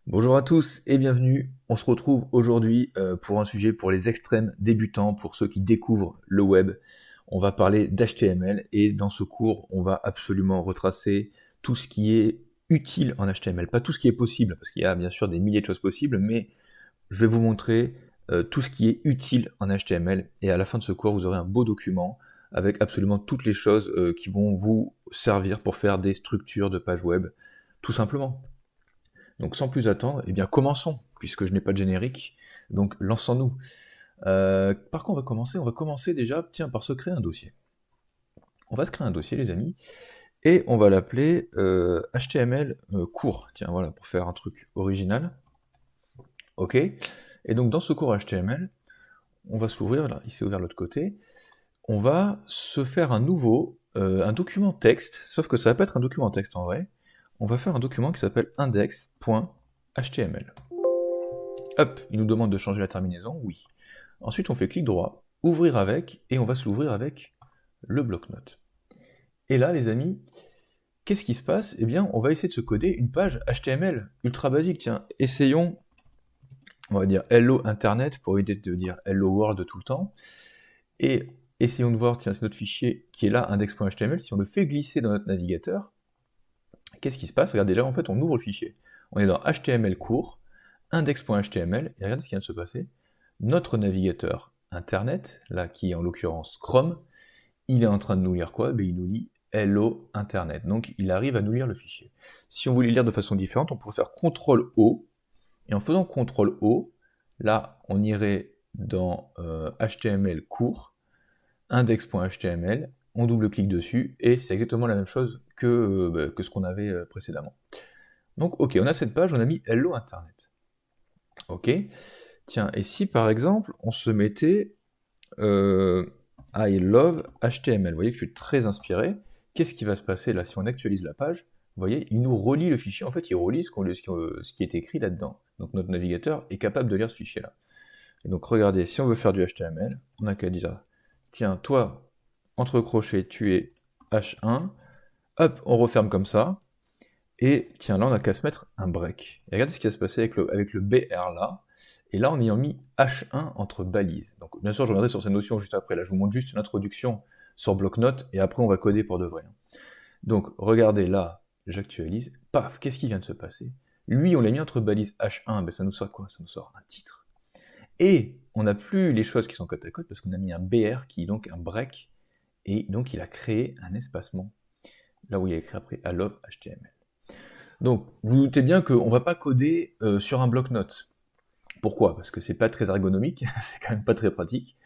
Bonjour à tous et bienvenue. On se retrouve aujourd'hui pour un sujet pour les extrêmes débutants, pour ceux qui découvrent le web. On va parler d'HTML et dans ce cours, on va absolument retracer tout ce qui est utile en HTML. Pas tout ce qui est possible, parce qu'il y a bien sûr des milliers de choses possibles, mais je vais vous montrer tout ce qui est utile en HTML. Et à la fin de ce cours, vous aurez un beau document avec absolument toutes les choses qui vont vous servir pour faire des structures de pages web, tout simplement. Donc sans plus attendre, eh bien commençons, puisque je n'ai pas de générique, donc lançons-nous. Par quoi on va commencer déjà, tiens, par se créer un dossier. On va se créer un dossier, les amis, et on va l'appeler HTML court, tiens, voilà, pour faire un truc original. Ok. Et donc dans ce cours HTML, on va s'ouvrir, là, il s'est ouvert de l'autre côté, on va se faire un document texte, sauf que ça va pas être un document texte en vrai, on va faire un document qui s'appelle index.html. Hop, il nous demande de changer la terminaison, oui. Ensuite, on fait clic droit, ouvrir avec, et on va se l'ouvrir avec le bloc-notes. Et là, les amis, qu'est-ce qui se passe? Eh bien, on va essayer de se coder une page HTML ultra basique. Tiens, essayons, on va dire Hello Internet pour éviter de dire Hello World tout le temps. Et essayons de voir, tiens, c'est notre fichier qui est là, index.html. Si on le fait glisser dans notre navigateur, qu'est-ce qui se passe? Regardez là, en fait, on ouvre le fichier. On est dans HTML court, index.html, et regardez ce qui vient de se passer. Notre navigateur Internet, là qui est en l'occurrence Chrome, il est en train de nous lire quoi? Il nous lit Hello Internet. Donc il arrive à nous lire le fichier. Si on voulait le lire de façon différente, on pourrait faire CTRL-O, et en faisant CTRL-O, là on irait dans HTML court, index.html, on double-clique dessus, et c'est exactement la même chose que ce qu'on avait précédemment. Donc ok, on a cette page, on a mis Hello Internet. Ok. Tiens, et si par exemple, on se mettait I love HTML, vous voyez que je suis très inspiré, qu'est-ce qui va se passer là si on actualise la page? Vous voyez, il nous relie le fichier, en fait il relie ce qui est écrit là-dedans. Donc notre navigateur est capable de lire ce fichier-là. Et donc regardez, si on veut faire du HTML, on a qu'à dire, tiens, toi, entre crochets, tu es H1, hop, on referme comme ça, et tiens, là on a qu'à se mettre un break. Et regardez ce qui va se passer avec le BR là, et là, en ayant mis H1 entre balises. Donc, bien sûr, je reviendrai sur ces notions juste après. Là, je vous montre juste une introduction sur bloc-notes, et après, on va coder pour de vrai. Donc, regardez, là, j'actualise. Paf, qu'est-ce qui vient de se passer? Lui, on l'a mis entre balises H1, ben ça nous sort quoi? Ça nous sort un titre. Et on n'a plus les choses qui sont côte à côte, parce qu'on a mis un BR qui est donc un break, et donc il a créé un espacement, là où il y a écrit après I love HTML. Donc, vous doutez bien qu'on ne va pas coder sur un bloc-notes. Pourquoi? Parce que c'est pas très ergonomique, c'est quand même pas très pratique.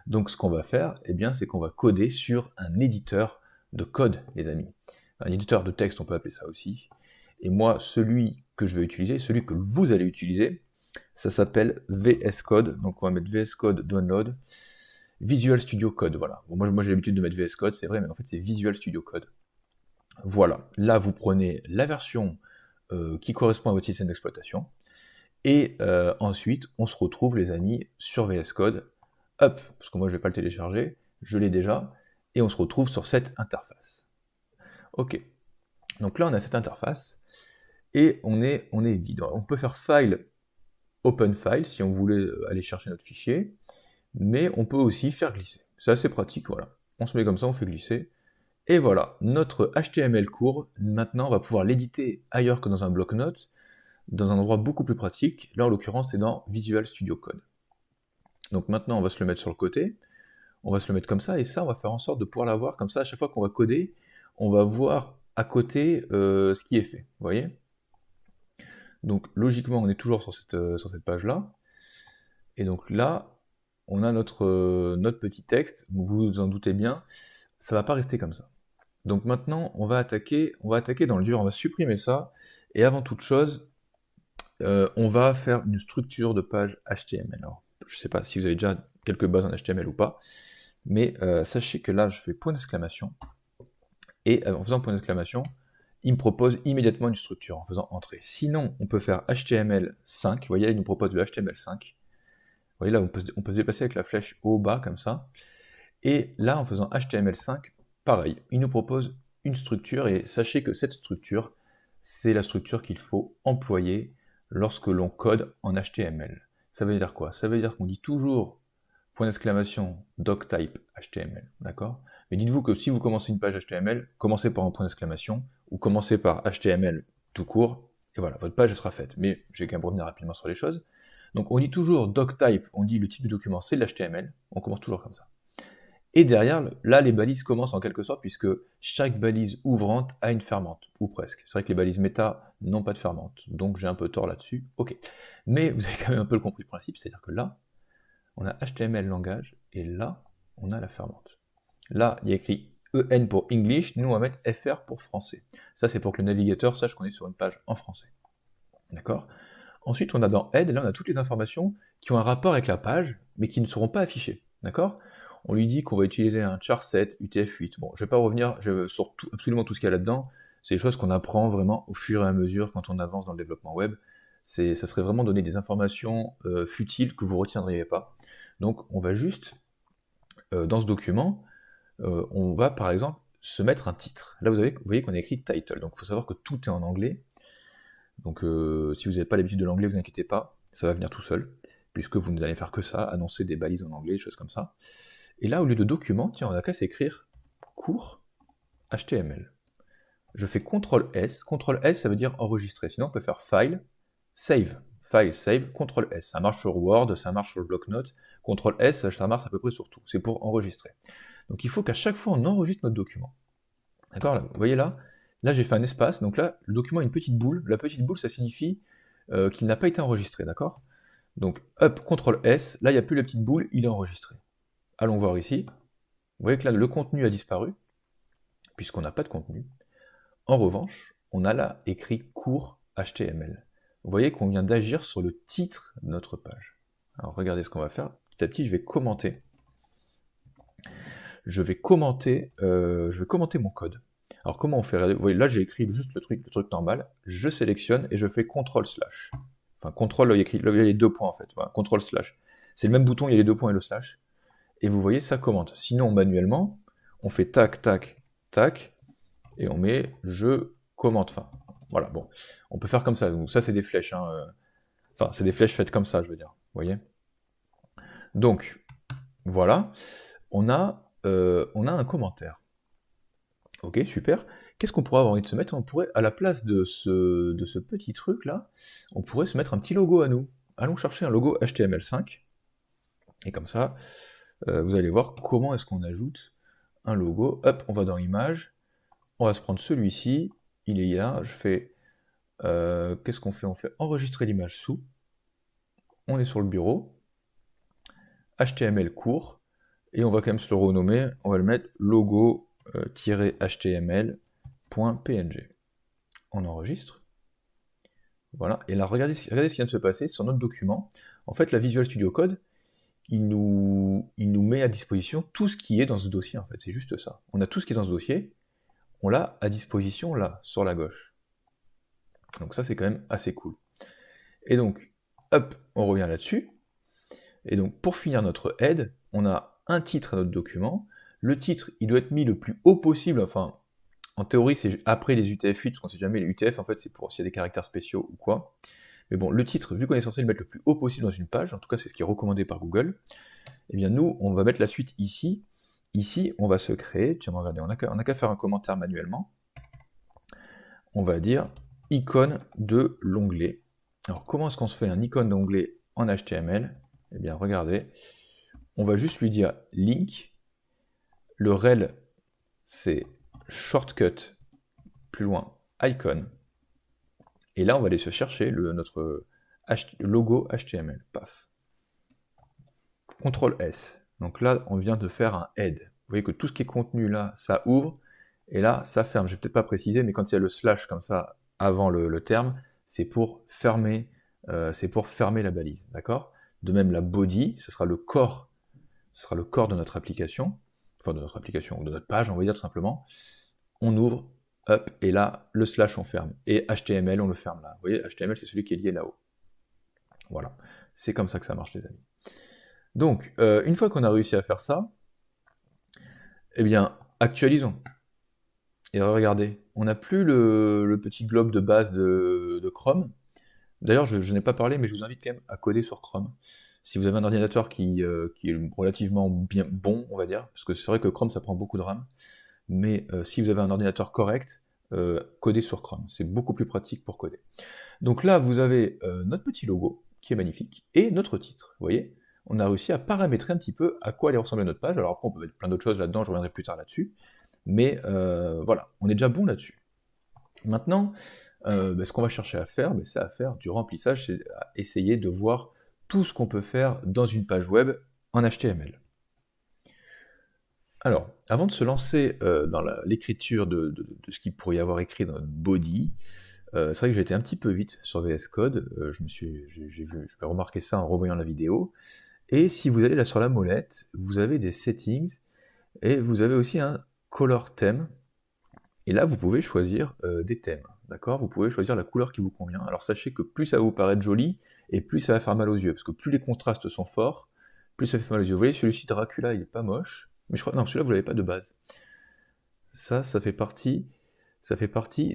Donc ce qu'on va faire, eh bien, c'est qu'on va coder sur un éditeur de code, les amis. Un éditeur de texte, on peut appeler ça aussi. Et moi, celui que je vais utiliser, celui que vous allez utiliser, ça s'appelle VS Code. Donc on va mettre VS Code Download, Visual Studio Code, voilà. Bon, moi j'ai l'habitude de mettre VS Code, c'est vrai, mais en fait c'est Visual Studio Code. Voilà, là vous prenez la version qui correspond à votre système d'exploitation, et ensuite, on se retrouve, les amis, sur VS Code. Hop, parce que moi, je ne vais pas le télécharger, je l'ai déjà, et on se retrouve sur cette interface. Ok, donc là, on a cette interface, et on est vide. On peut faire File, Open File, si on voulait aller chercher notre fichier, mais on peut aussi faire glisser. C'est assez pratique, voilà. On se met comme ça, on fait glisser, et voilà, notre HTML court, maintenant, on va pouvoir l'éditer ailleurs que dans un bloc-notes, dans un endroit beaucoup plus pratique. Là, en l'occurrence, c'est dans Visual Studio Code. Donc maintenant, on va se le mettre sur le côté, on va se le mettre comme ça, et ça, on va faire en sorte de pouvoir l'avoir comme ça, à chaque fois qu'on va coder, on va voir à côté ce qui est fait, vous voyez? Donc logiquement, on est toujours sur cette page-là, et donc là, on a notre petit texte, vous vous en doutez bien, ça va pas rester comme ça. Donc maintenant, on va attaquer dans le dur, on va supprimer ça, et avant toute chose, on va faire une structure de page HTML. Alors, je ne sais pas si vous avez déjà quelques bases en HTML ou pas, mais sachez que là, je fais point d'exclamation, et en faisant point d'exclamation, il me propose immédiatement une structure en faisant entrée. Sinon, on peut faire HTML5, vous voyez, il nous propose le HTML5. Vous voyez là, on peut se déplacer avec la flèche haut-bas, comme ça. Et là, en faisant HTML5, pareil, il nous propose une structure, et sachez que cette structure, c'est la structure qu'il faut employer lorsque l'on code en HTML. Ça veut dire quoi? Ça veut dire qu'on dit toujours point d'exclamation doctype HTML, d'accord? Mais dites-vous que si vous commencez une page HTML, commencez par un point d'exclamation, ou commencez par HTML tout court, et voilà, votre page sera faite. Mais je vais quand même revenir rapidement sur les choses. Donc on dit toujours doctype, on dit le type de document c'est de l'HTML, on commence toujours comme ça. Et derrière, là, les balises commencent en quelque sorte, puisque chaque balise ouvrante a une fermante, ou presque. C'est vrai que les balises méta n'ont pas de fermante, donc j'ai un peu tort là-dessus, ok. Mais vous avez quand même un peu compris le principe, c'est-à-dire que là, on a HTML langage, et là, on a la fermante. Là, il y a écrit EN pour English, nous on va mettre FR pour français. Ça, c'est pour que le navigateur sache qu'on est sur une page en français. D'accord? Ensuite, on a dans Head, là, on a toutes les informations qui ont un rapport avec la page, mais qui ne seront pas affichées. D'accord? On lui dit qu'on va utiliser un char7, UTF-8. Bon, je ne vais pas revenir sur absolument tout ce qu'il y a là-dedans. C'est des choses qu'on apprend vraiment au fur et à mesure quand on avance dans le développement web. Ça serait vraiment donner des informations futiles que vous ne retiendriez pas. Donc, on va juste, dans ce document, on va par exemple se mettre un titre. Là, vous voyez qu'on a écrit title. Donc, il faut savoir que tout est en anglais. Donc si vous n'avez pas l'habitude de l'anglais, vous inquiétez pas, ça va venir tout seul, puisque vous n'allez faire que ça, annoncer des balises en anglais, des choses comme ça. Et là, au lieu de document, tiens, on a qu'à s'écrire cours HTML. Je fais CTRL-S. CTRL-S, ça veut dire enregistrer. Sinon, on peut faire File, Save. File, Save, CTRL-S. Ça marche sur Word, ça marche sur le bloc-notes. CTRL-S, ça marche à peu près sur tout. C'est pour enregistrer. Donc il faut qu'à chaque fois, on enregistre notre document. D'accord? Vous voyez là? Là, j'ai fait un espace, donc là, le document a une petite boule. La petite boule, ça signifie qu'il n'a pas été enregistré, d'accord? Donc, hop, CTRL-S, là, il n'y a plus la petite boule, il est enregistré. Allons voir ici. Vous voyez que là, le contenu a disparu, puisqu'on n'a pas de contenu. En revanche, on a là écrit cours HTML. Vous voyez qu'on vient d'agir sur le titre de notre page. Alors, regardez ce qu'on va faire. Petit à petit, je vais commenter. Je vais commenter mon code. Alors comment on fait? Vous voyez, là j'ai écrit juste le truc normal, je sélectionne et je fais CTRL/. Enfin, CTRL, là, il y a les deux points en fait, voilà, CTRL/. C'est le même bouton, il y a les deux points et le slash. Et vous voyez, ça commente. Sinon, manuellement, on fait tac, tac, tac, et on met je commente. Enfin, voilà, bon. On peut faire comme ça. Donc ça, c'est des flèches. Hein, Enfin, c'est des flèches faites comme ça, je veux dire. Vous voyez? Donc, voilà. On a un commentaire. Ok, super. Qu'est-ce qu'on pourrait avoir envie de se mettre? On pourrait, à la place de ce petit truc-là, on pourrait se mettre un petit logo à nous. Allons chercher un logo HTML5. Et comme ça, vous allez voir comment est-ce qu'on ajoute un logo. Hop, on va dans Images. On va se prendre celui-ci. Il est là. Je fais... qu'est-ce qu'on fait? On fait enregistrer l'image sous. On est sur le bureau. HTML court. Et on va quand même se le renommer. On va le mettre logo-html.png. On enregistre. Voilà. Et là, regardez ce qui vient de se passer sur notre document. En fait, la Visual Studio Code, il nous met à disposition tout ce qui est dans ce dossier, en fait. C'est juste ça. On a tout ce qui est dans ce dossier. On l'a à disposition, là, sur la gauche. Donc ça, c'est quand même assez cool. Et donc, hop, on revient là-dessus. Et donc, pour finir notre head, on a un titre à notre document. Le titre, il doit être mis le plus haut possible, enfin, en théorie, c'est après les UTF-8, parce qu'on sait jamais, les UTF, en fait, c'est pour s'il y a des caractères spéciaux ou quoi. Mais bon, le titre, vu qu'on est censé le mettre le plus haut possible dans une page, en tout cas, c'est ce qui est recommandé par Google, eh bien, nous, on va mettre la suite ici. Ici, on va se créer, tiens, regardez, on n'a qu'à faire un commentaire manuellement. On va dire icône de l'onglet. Alors, comment est-ce qu'on se fait un icône d'onglet en HTML? Eh bien, regardez, on va juste lui dire link. Le rel, c'est shortcut, plus loin, icon. Et là, on va aller se chercher notre logo HTML. Paf. CTRL S. Donc là, on vient de faire un head. Vous voyez que tout ce qui est contenu là, ça ouvre. Et là, ça ferme. Je vais peut-être pas préciser, mais quand il y a le slash comme ça avant le terme, c'est pour fermer la balise. D'accord? De même, la body, ce sera le corps de notre application. Enfin, de notre application, ou de notre page, on va dire tout simplement. On ouvre, hop, et là, le slash, on ferme. Et HTML, on le ferme là. Vous voyez, HTML, c'est celui qui est lié là-haut. Voilà. C'est comme ça que ça marche, les amis. Donc, une fois qu'on a réussi à faire ça, eh bien, actualisons. Et regardez, on n'a plus le petit globe de base de Chrome. D'ailleurs, je n'ai pas parlé, mais je vous invite quand même à coder sur Chrome. Si vous avez un ordinateur qui est relativement bien bon, on va dire, parce que c'est vrai que Chrome, ça prend beaucoup de RAM, mais si vous avez un ordinateur correct, codez sur Chrome. C'est beaucoup plus pratique pour coder. Donc là, vous avez notre petit logo, qui est magnifique, et notre titre, vous voyez. On a réussi à paramétrer un petit peu à quoi allait ressembler notre page. Alors après, on peut mettre plein d'autres choses là-dedans, je reviendrai plus tard là-dessus. Mais voilà, on est déjà bon là-dessus. Maintenant, ce qu'on va chercher à faire, c'est à faire du remplissage, c'est à essayer de voir tout ce qu'on peut faire dans une page web en HTML. Alors, avant de se lancer dans l'écriture de ce qu'il pourrait y avoir écrit dans notre body, c'est vrai que j'ai été un petit peu vite sur VS Code, j'ai remarqué ça en revoyant la vidéo, et si vous allez là sur la molette, vous avez des settings, et vous avez aussi un color theme, et là vous pouvez choisir des thèmes, d'accord? Vous pouvez choisir la couleur qui vous convient. Alors sachez que plus ça va vous paraître joli, et plus ça va faire mal aux yeux, parce que plus les contrastes sont forts, plus ça fait mal aux yeux. Vous voyez, celui-ci Dracula, il est pas moche, mais je crois, non, celui-là vous l'avez pas de base. Ça fait partie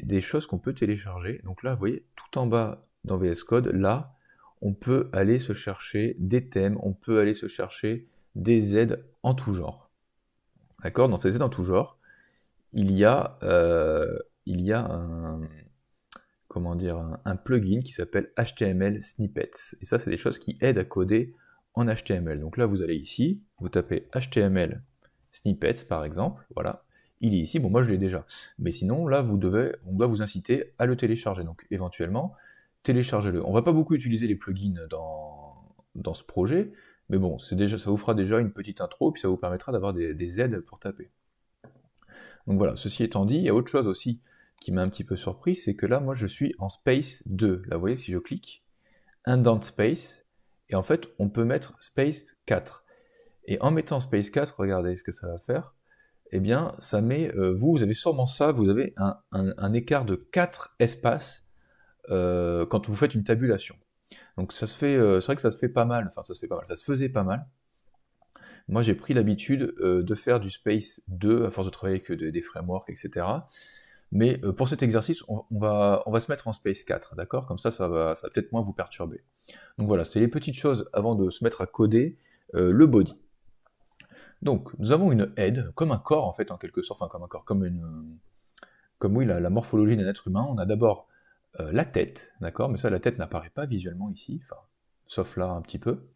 des choses qu'on peut télécharger. Donc là, vous voyez, tout en bas dans VS Code, là, on peut aller se chercher des thèmes, on peut aller se chercher des aides en tout genre. D'accord? Dans ces aides en tout genre, il y a un plugin qui s'appelle HTML Snippets. Et ça, c'est des choses qui aident à coder en HTML. Donc là, vous allez ici, vous tapez HTML Snippets, par exemple, voilà. Il est ici, bon moi je l'ai déjà. Mais sinon, là, on doit vous inciter à le télécharger. Donc éventuellement, téléchargez-le. On va pas beaucoup utiliser les plugins dans ce projet, mais bon, ça vous fera déjà une petite intro, puis ça vous permettra d'avoir des aides pour taper. Donc voilà, ceci étant dit, il y a autre chose aussi qui m'a un petit peu surpris, c'est que là, moi, je suis en space 2. Là, vous voyez, si je clique, indent space, et en fait, on peut mettre space 4. Et en mettant space 4, regardez ce que ça va faire. Eh bien, ça met, vous avez sûrement ça, vous avez un écart de 4 espaces quand vous faites une tabulation. Donc ça se fait, c'est vrai que ça se fait pas mal, enfin ça se fait pas mal, ça se faisait pas mal. Moi j'ai pris l'habitude de faire du Space 2 à force de travailler avec des frameworks, etc. Mais pour cet exercice, on va se mettre en Space 4, d'accord? Comme ça va peut-être moins vous perturber. Donc voilà, c'est les petites choses avant de se mettre à coder le body. Donc, nous avons une head, comme un corps en fait, en quelque sorte, enfin comme un corps, comme oui, la morphologie d'un être humain. On a d'abord la tête, d'accord? Mais ça, la tête n'apparaît pas visuellement ici, enfin, sauf là un petit peu.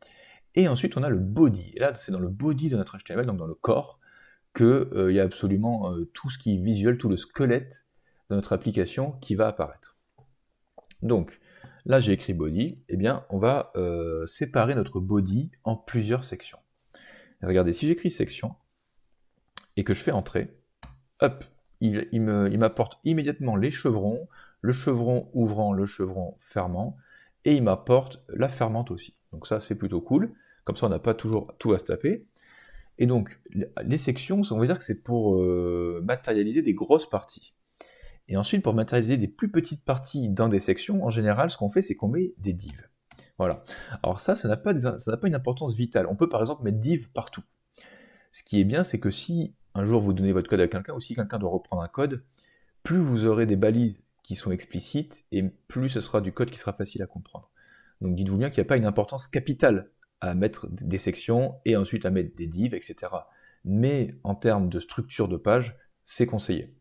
Et ensuite, on a le body. Et là, c'est dans le body de notre HTML, donc dans le corps, qu'il y a absolument tout ce qui est visuel, tout le squelette de notre application qui va apparaître. Donc, là, j'ai écrit body. Eh bien, on va séparer notre body en plusieurs sections. Et regardez, si j'écris section et que je fais entrer, hop, il m'apporte immédiatement les chevrons, le chevron ouvrant, le chevron fermant, et il m'apporte la fermante aussi. Donc ça, c'est plutôt cool. Comme ça, on n'a pas toujours tout à se taper. Et donc, les sections, on va dire que c'est pour matérialiser des grosses parties. Et ensuite, pour matérialiser des plus petites parties dans des sections, en général, ce qu'on fait, c'est qu'on met des divs. Voilà. Alors ça n'a pas une importance vitale. On peut par exemple mettre div partout. Ce qui est bien, c'est que si un jour vous donnez votre code à quelqu'un, ou si quelqu'un doit reprendre un code, plus vous aurez des balises qui sont explicites, et plus ce sera du code qui sera facile à comprendre. Donc dites-vous bien qu'il n'y a pas une importance capitale à mettre des sections, et ensuite à mettre des divs, etc. Mais en termes de structure de page, c'est conseillé.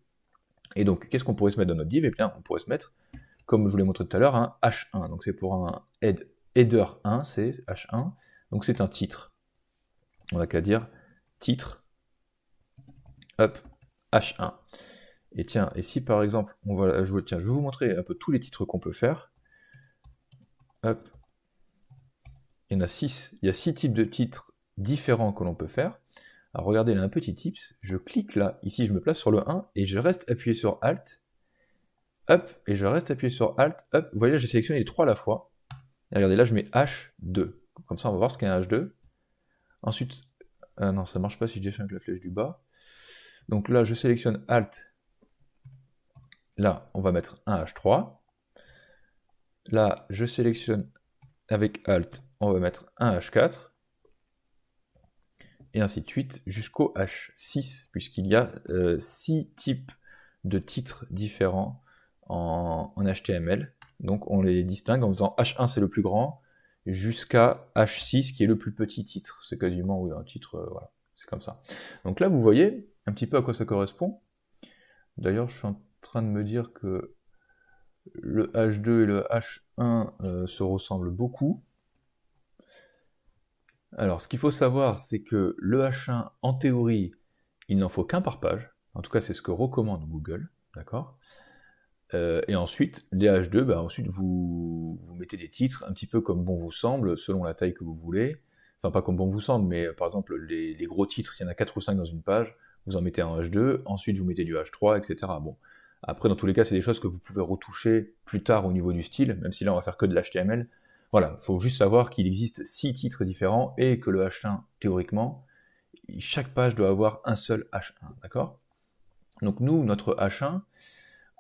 Et donc, qu'est-ce qu'on pourrait se mettre dans notre div? Eh bien, on pourrait se mettre, comme je vous l'ai montré tout à l'heure, un H1. Donc c'est pour un header 1, c'est H1. Donc c'est un titre. On n'a qu'à dire titre, hop, H1. Et tiens, et si par exemple, je vais vous montrer un peu tous les titres qu'on peut faire. Hop. Il y en a 6. Il y a 6 types de titres différents que l'on peut faire. Alors regardez, là, un petit tips. Je clique là, ici, je me place sur le 1 et je reste appuyé sur Alt. Hop, et je reste appuyé sur Alt. Hop, vous voyez là, j'ai sélectionné les 3 à la fois. Et regardez, là, je mets H2. Comme ça, on va voir ce qu'est un H2. Ensuite, non, ça marche pas si je descends avec la flèche du bas. Donc là, je sélectionne Alt. Là, on va mettre un H3. Là, je sélectionne avec Alt, on va mettre un H4. Et ainsi de suite jusqu'au H6, puisqu'il y a 6 types de titres différents en HTML. Donc on les distingue en faisant H1 c'est le plus grand, jusqu'à H6 qui est le plus petit titre. C'est quasiment, oui, un titre, voilà, c'est comme ça. Donc là, vous voyez un petit peu à quoi ça correspond. D'ailleurs, je suis en train de me dire que le H2 et le H1 se ressemblent beaucoup. Alors, ce qu'il faut savoir, c'est que le H1, en théorie, il n'en faut qu'un par page. En tout cas, c'est ce que recommande Google, d'accord? Et ensuite, les H2, bah, ensuite vous mettez des titres un petit peu comme bon vous semble, selon la taille que vous voulez. Enfin, pas comme bon vous semble, mais par exemple, les gros titres, s'il y en a 4 ou 5 dans une page, vous en mettez un H2, ensuite vous mettez du H3, etc. Bon. Après, dans tous les cas, c'est des choses que vous pouvez retoucher plus tard au niveau du style, même si là, on va faire que de l'HTML. Voilà, il faut juste savoir qu'il existe 6 titres différents et que le H1, théoriquement, chaque page doit avoir un seul H1, d'accord? Donc nous, notre H1,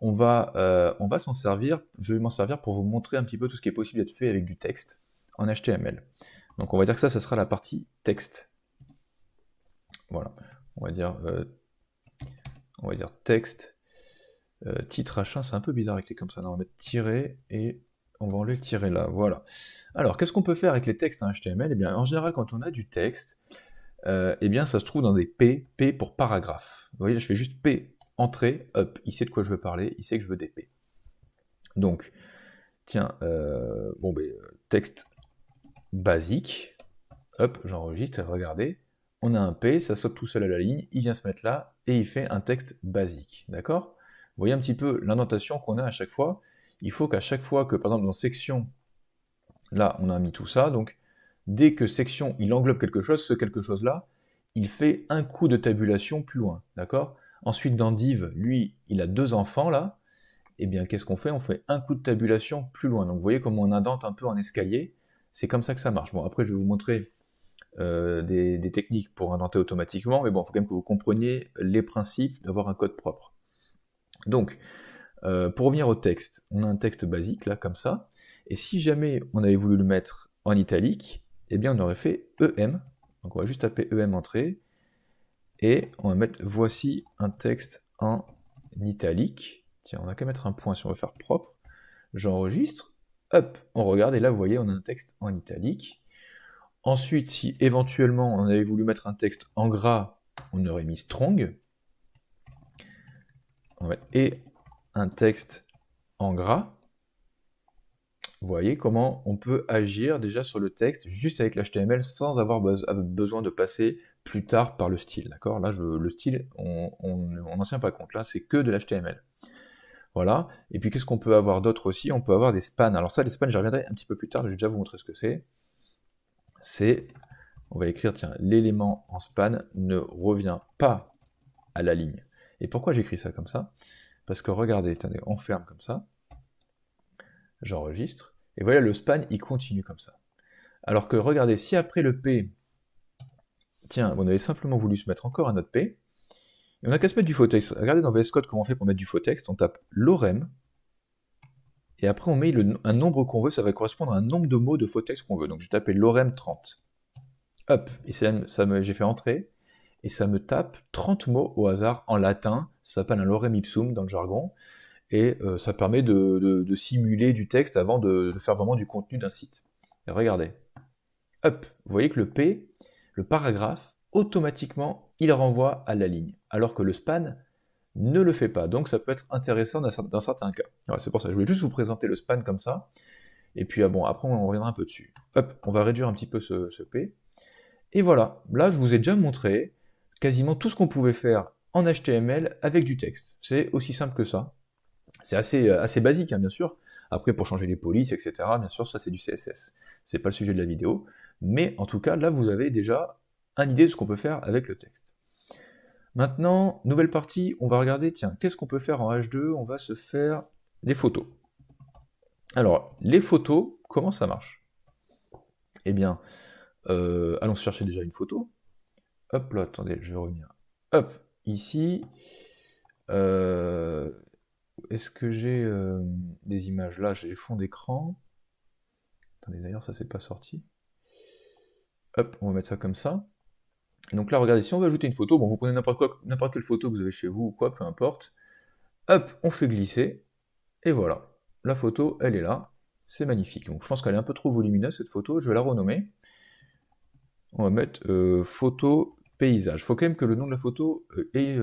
on va s'en servir, je vais m'en servir pour vous montrer un petit peu tout ce qui est possible d'être fait avec du texte en HTML. Donc on va dire que ça sera la partie texte. Voilà, on va dire texte, titre H1, c'est un peu bizarre écrit comme ça, non, on va mettre tiret et on va enlever le tiret là, voilà. Alors, qu'est-ce qu'on peut faire avec les textes en HTML? Eh bien, en général, quand on a du texte, eh bien, ça se trouve dans des P pour paragraphe. Vous voyez, là, je fais juste P, entrée, hop, il sait de quoi je veux parler, il sait que je veux des P. Donc, tiens, texte basique, hop, j'enregistre, regardez, on a un P, ça saute tout seul à la ligne, il vient se mettre là, et il fait un texte basique, d'accord? Vous voyez un petit peu l'indentation qu'on a à chaque fois. Il faut qu'à chaque fois que, par exemple, dans section, là, on a mis tout ça, donc, dès que section, il englobe quelque chose, ce quelque chose-là, il fait un coup de tabulation plus loin, d'accord? Ensuite, dans div, lui, il a 2 enfants, là, eh bien, qu'est-ce qu'on fait? On fait un coup de tabulation plus loin. Donc, vous voyez comment on indente un peu en escalier. C'est comme ça que ça marche. Bon, après, je vais vous montrer des techniques pour indenter automatiquement, mais bon, il faut quand même que vous compreniez les principes d'avoir un code propre. Donc, pour revenir au texte, on a un texte basique, là, comme ça, et si jamais on avait voulu le mettre en italique, eh bien, on aurait fait EM, donc on va juste taper EM entrée, et on va mettre voici un texte en italique. Tiens, on a qu'à mettre un point si on veut faire propre. J'enregistre, hop, on regarde, et là, vous voyez, on a un texte en italique. Ensuite, si éventuellement on avait voulu mettre un texte en gras, on aurait mis strong. Et un texte en gras. Vous voyez comment on peut agir déjà sur le texte juste avec l'HTML sans avoir besoin de passer plus tard par le style, d'accord? Là, le style, on n'en tient pas compte, là, c'est que de l'HTML. Voilà, et puis qu'est-ce qu'on peut avoir d'autre aussi? On peut avoir des spans. Alors ça, les spans, j'y reviendrai un petit peu plus tard, je vais déjà vous montrer ce que c'est. On va écrire, tiens, l'élément en span ne revient pas à la ligne. Et pourquoi j'écris ça comme ça? Parce que regardez, attendez, on ferme comme ça, j'enregistre, et voilà, le span, il continue comme ça. Alors que regardez, si après le P, tiens, on avait simplement voulu se mettre encore un autre P, et on n'a qu'à se mettre du faux texte. Regardez dans VS Code comment on fait pour mettre du faux texte, on tape lorem, et après on met un nombre qu'on veut, ça va correspondre à un nombre de mots de faux texte qu'on veut. Donc j'ai tapé lorem 30. Hop, et j'ai fait entrer, et ça me tape 30 mots au hasard en latin, ça s'appelle un lorem ipsum dans le jargon, et ça permet de simuler du texte avant de faire vraiment du contenu d'un site. Et regardez, hop, vous voyez que le P, le paragraphe, automatiquement, il renvoie à la ligne, alors que le span ne le fait pas. Donc ça peut être intéressant dans certains cas. Voilà, c'est pour ça, je voulais juste vous présenter le span comme ça, et puis bon, après on reviendra un peu dessus. Hop, on va réduire un petit peu ce P, et voilà, là je vous ai déjà montré quasiment tout ce qu'on pouvait faire en HTML avec du texte. C'est aussi simple que ça. C'est assez basique, hein, bien sûr. Après, pour changer les polices, etc., bien sûr, ça c'est du CSS. C'est pas le sujet de la vidéo. Mais en tout cas, là, vous avez déjà une idée de ce qu'on peut faire avec le texte. Maintenant, nouvelle partie, on va regarder, tiens, qu'est-ce qu'on peut faire en H2? On va se faire des photos. Alors, les photos, comment ça marche? Eh bien, allons chercher déjà une photo. Hop là, attendez, je vais revenir. Hop, ici, est-ce que j'ai des images? Là, j'ai les fonds d'écran. Attendez, d'ailleurs, ça c'est pas sorti. Hop, on va mettre ça comme ça. Et donc là, regardez, si on veut ajouter une photo, bon, vous prenez n'importe quelle photo que vous avez chez vous ou quoi, peu importe. Hop, on fait glisser, et voilà. la photo, elle est là. C'est magnifique. Donc je pense qu'elle est un peu trop volumineuse cette photo. Je vais la renommer. On va mettre photo paysage. Il faut quand même que le nom de la photo ait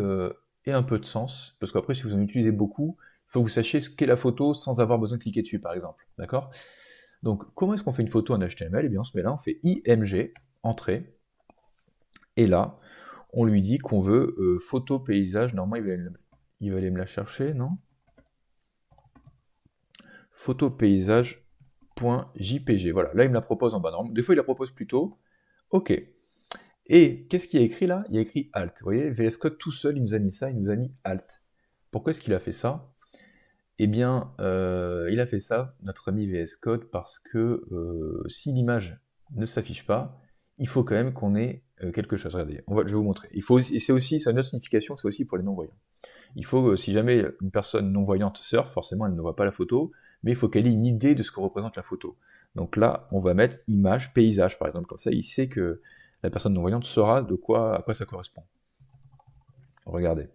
un peu de sens. Parce qu'après, si vous en utilisez beaucoup, il faut que vous sachiez ce qu'est la photo sans avoir besoin de cliquer dessus, par exemple. D'accord? Donc, comment est-ce qu'on fait une photo en HTML? Eh bien, on se met là, on fait IMG, entrée. Et là, on lui dit qu'on veut photo paysage. Normalement, il va aller me la chercher, non? Photo paysage.jpg. Voilà, là, il me la propose en bas. Des fois, il la propose plus tôt. OK. Et qu'est-ce qu'il y a écrit là? Il y a écrit Alt. Vous voyez, VS Code tout seul, il nous a mis ça, il nous a mis Alt. Pourquoi est-ce qu'il a fait ça? Eh bien, il a fait ça, notre ami VS Code, parce que si l'image ne s'affiche pas, il faut quand même qu'on ait quelque chose. Regardez, je vais vous montrer. Et c'est une autre signification, c'est aussi pour les non-voyants. Il faut, si jamais une personne non-voyante surfe, forcément elle ne voit pas la photo, mais il faut qu'elle ait une idée de ce que représente la photo. Donc là, on va mettre image, paysage par exemple, comme ça il sait que la personne non-voyante saura à quoi ça correspond. Regardez.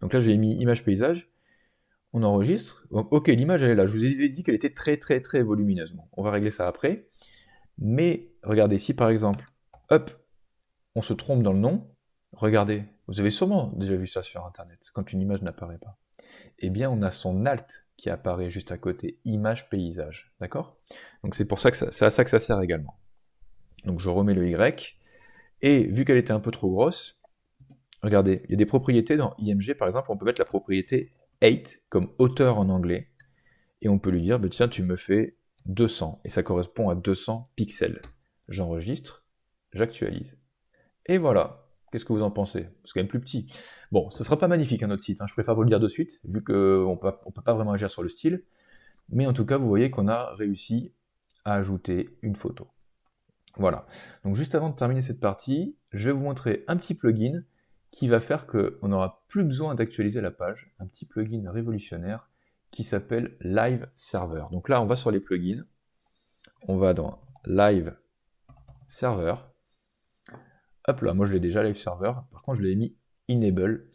Donc là j'ai mis image, paysage, on enregistre. Donc, ok, l'image elle est là, je vous ai dit qu'elle était très très très volumineuse. Bon, on va régler ça après. Mais regardez, si par exemple, hop, on se trompe dans le nom, regardez, vous avez sûrement déjà vu ça sur internet, quand une image n'apparaît pas. Eh bien, on a son alt qui apparaît juste à côté, image paysage, d'accord? Donc c'est pour ça que c'est à ça que ça sert également. Donc je remets le Y, et vu qu'elle était un peu trop grosse, regardez, il y a des propriétés dans IMG, par exemple, on peut mettre la propriété 8 comme hauteur en anglais, et on peut lui dire, bah, tiens, tu me fais 200, et ça correspond à 200 pixels. J'enregistre, j'actualise. Et voilà. Qu'est-ce que vous en pensez? C'est quand même plus petit. Bon, ce sera pas magnifique notre site, hein. Je préfère vous le dire de suite, vu qu'on peut pas vraiment agir sur le style. Mais en tout cas, vous voyez qu'on a réussi à ajouter une photo. Voilà. Donc juste avant de terminer cette partie, je vais vous montrer un petit plugin qui va faire qu'on n'aura plus besoin d'actualiser la page. Un petit plugin révolutionnaire qui s'appelle Live Server. Donc là, on va sur les plugins. On va dans Live Server. Hop là, moi je l'ai déjà, Live Server. Par contre, je l'ai mis Enable.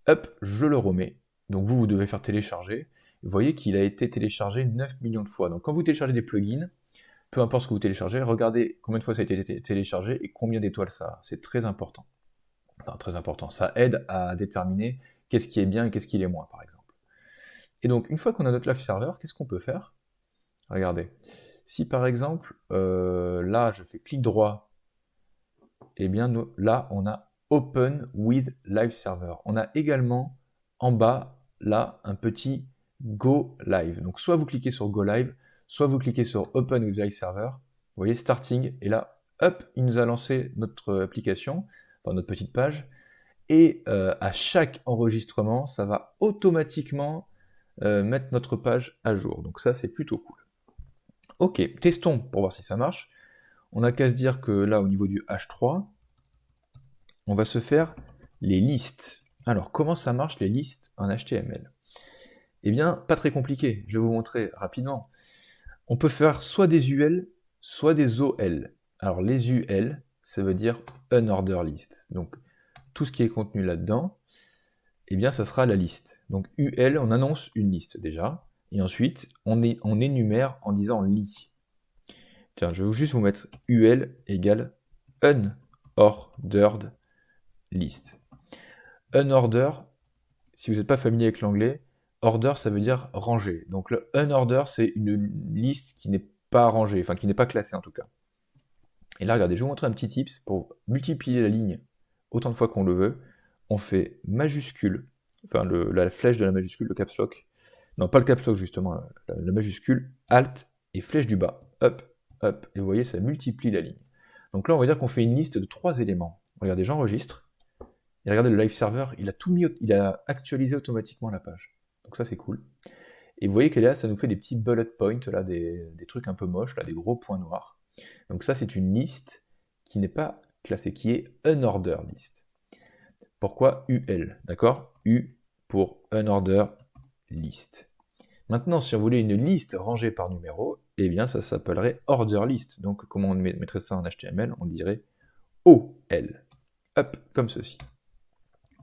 Hop, je le remets. Donc vous devez faire télécharger. Vous voyez qu'il a été téléchargé 9 millions de fois. Donc quand vous téléchargez des plugins, peu importe ce que vous téléchargez, regardez combien de fois ça a été téléchargé et combien d'étoiles ça a. C'est très important. Enfin, très important. Ça aide à déterminer qu'est-ce qui est bien et qu'est-ce qui est moins, par exemple. Et donc, une fois qu'on a notre Live Server, qu'est-ce qu'on peut faire? Regardez. Si par exemple, là, je fais clic droit, eh bien là, on a Open with Live Server. On a également en bas, là, un petit Go Live. Donc soit vous cliquez sur Go Live, soit vous cliquez sur Open with Live Server. Vous voyez, Starting, et là, hop, il nous a lancé notre application, enfin notre petite page. Et à chaque enregistrement, ça va automatiquement mettre notre page à jour. Donc ça, c'est plutôt cool. Ok, testons pour voir si ça marche. On n'a qu'à se dire que là, au niveau du H3, on va se faire les listes. Alors, comment ça marche les listes en HTML? Eh bien, pas très compliqué, je vais vous montrer rapidement. On peut faire soit des UL, soit des OL. Alors, les UL, ça veut dire Unordered List. Donc, tout ce qui est contenu là-dedans, eh bien, ça sera la liste. Donc, UL, on annonce une liste déjà, et ensuite, on énumère en disant li. Tiens, je vais juste vous mettre UL égale Unordered List. Unorder, si vous n'êtes pas familier avec l'anglais, order ça veut dire ranger. Donc le unorder c'est une liste qui n'est pas rangée, enfin qui n'est pas classée en tout cas. Et là regardez, je vais vous montrer un petit tips pour multiplier la ligne autant de fois qu'on le veut. On fait majuscule, enfin la flèche de la majuscule, le caps lock. Non, pas le caps lock justement, la majuscule, alt et flèche du bas. Hop, hop, et vous voyez ça multiplie la ligne. Donc là on va dire qu'on fait une liste de 3 éléments. Regardez, j'enregistre. Et regardez, le live server, il a actualisé automatiquement la page. Donc ça, c'est cool. Et vous voyez que là, ça nous fait des petits bullet points, là, des trucs un peu moches, là, des gros points noirs. Donc ça, c'est une liste qui n'est pas classée, qui est unordered list. Pourquoi UL? D'accord? U pour unordered list. Maintenant, si on voulait une liste rangée par numéro, eh bien, ça s'appellerait order list. Donc, comment on mettrait ça en HTML? On dirait OL. Hop, comme ceci.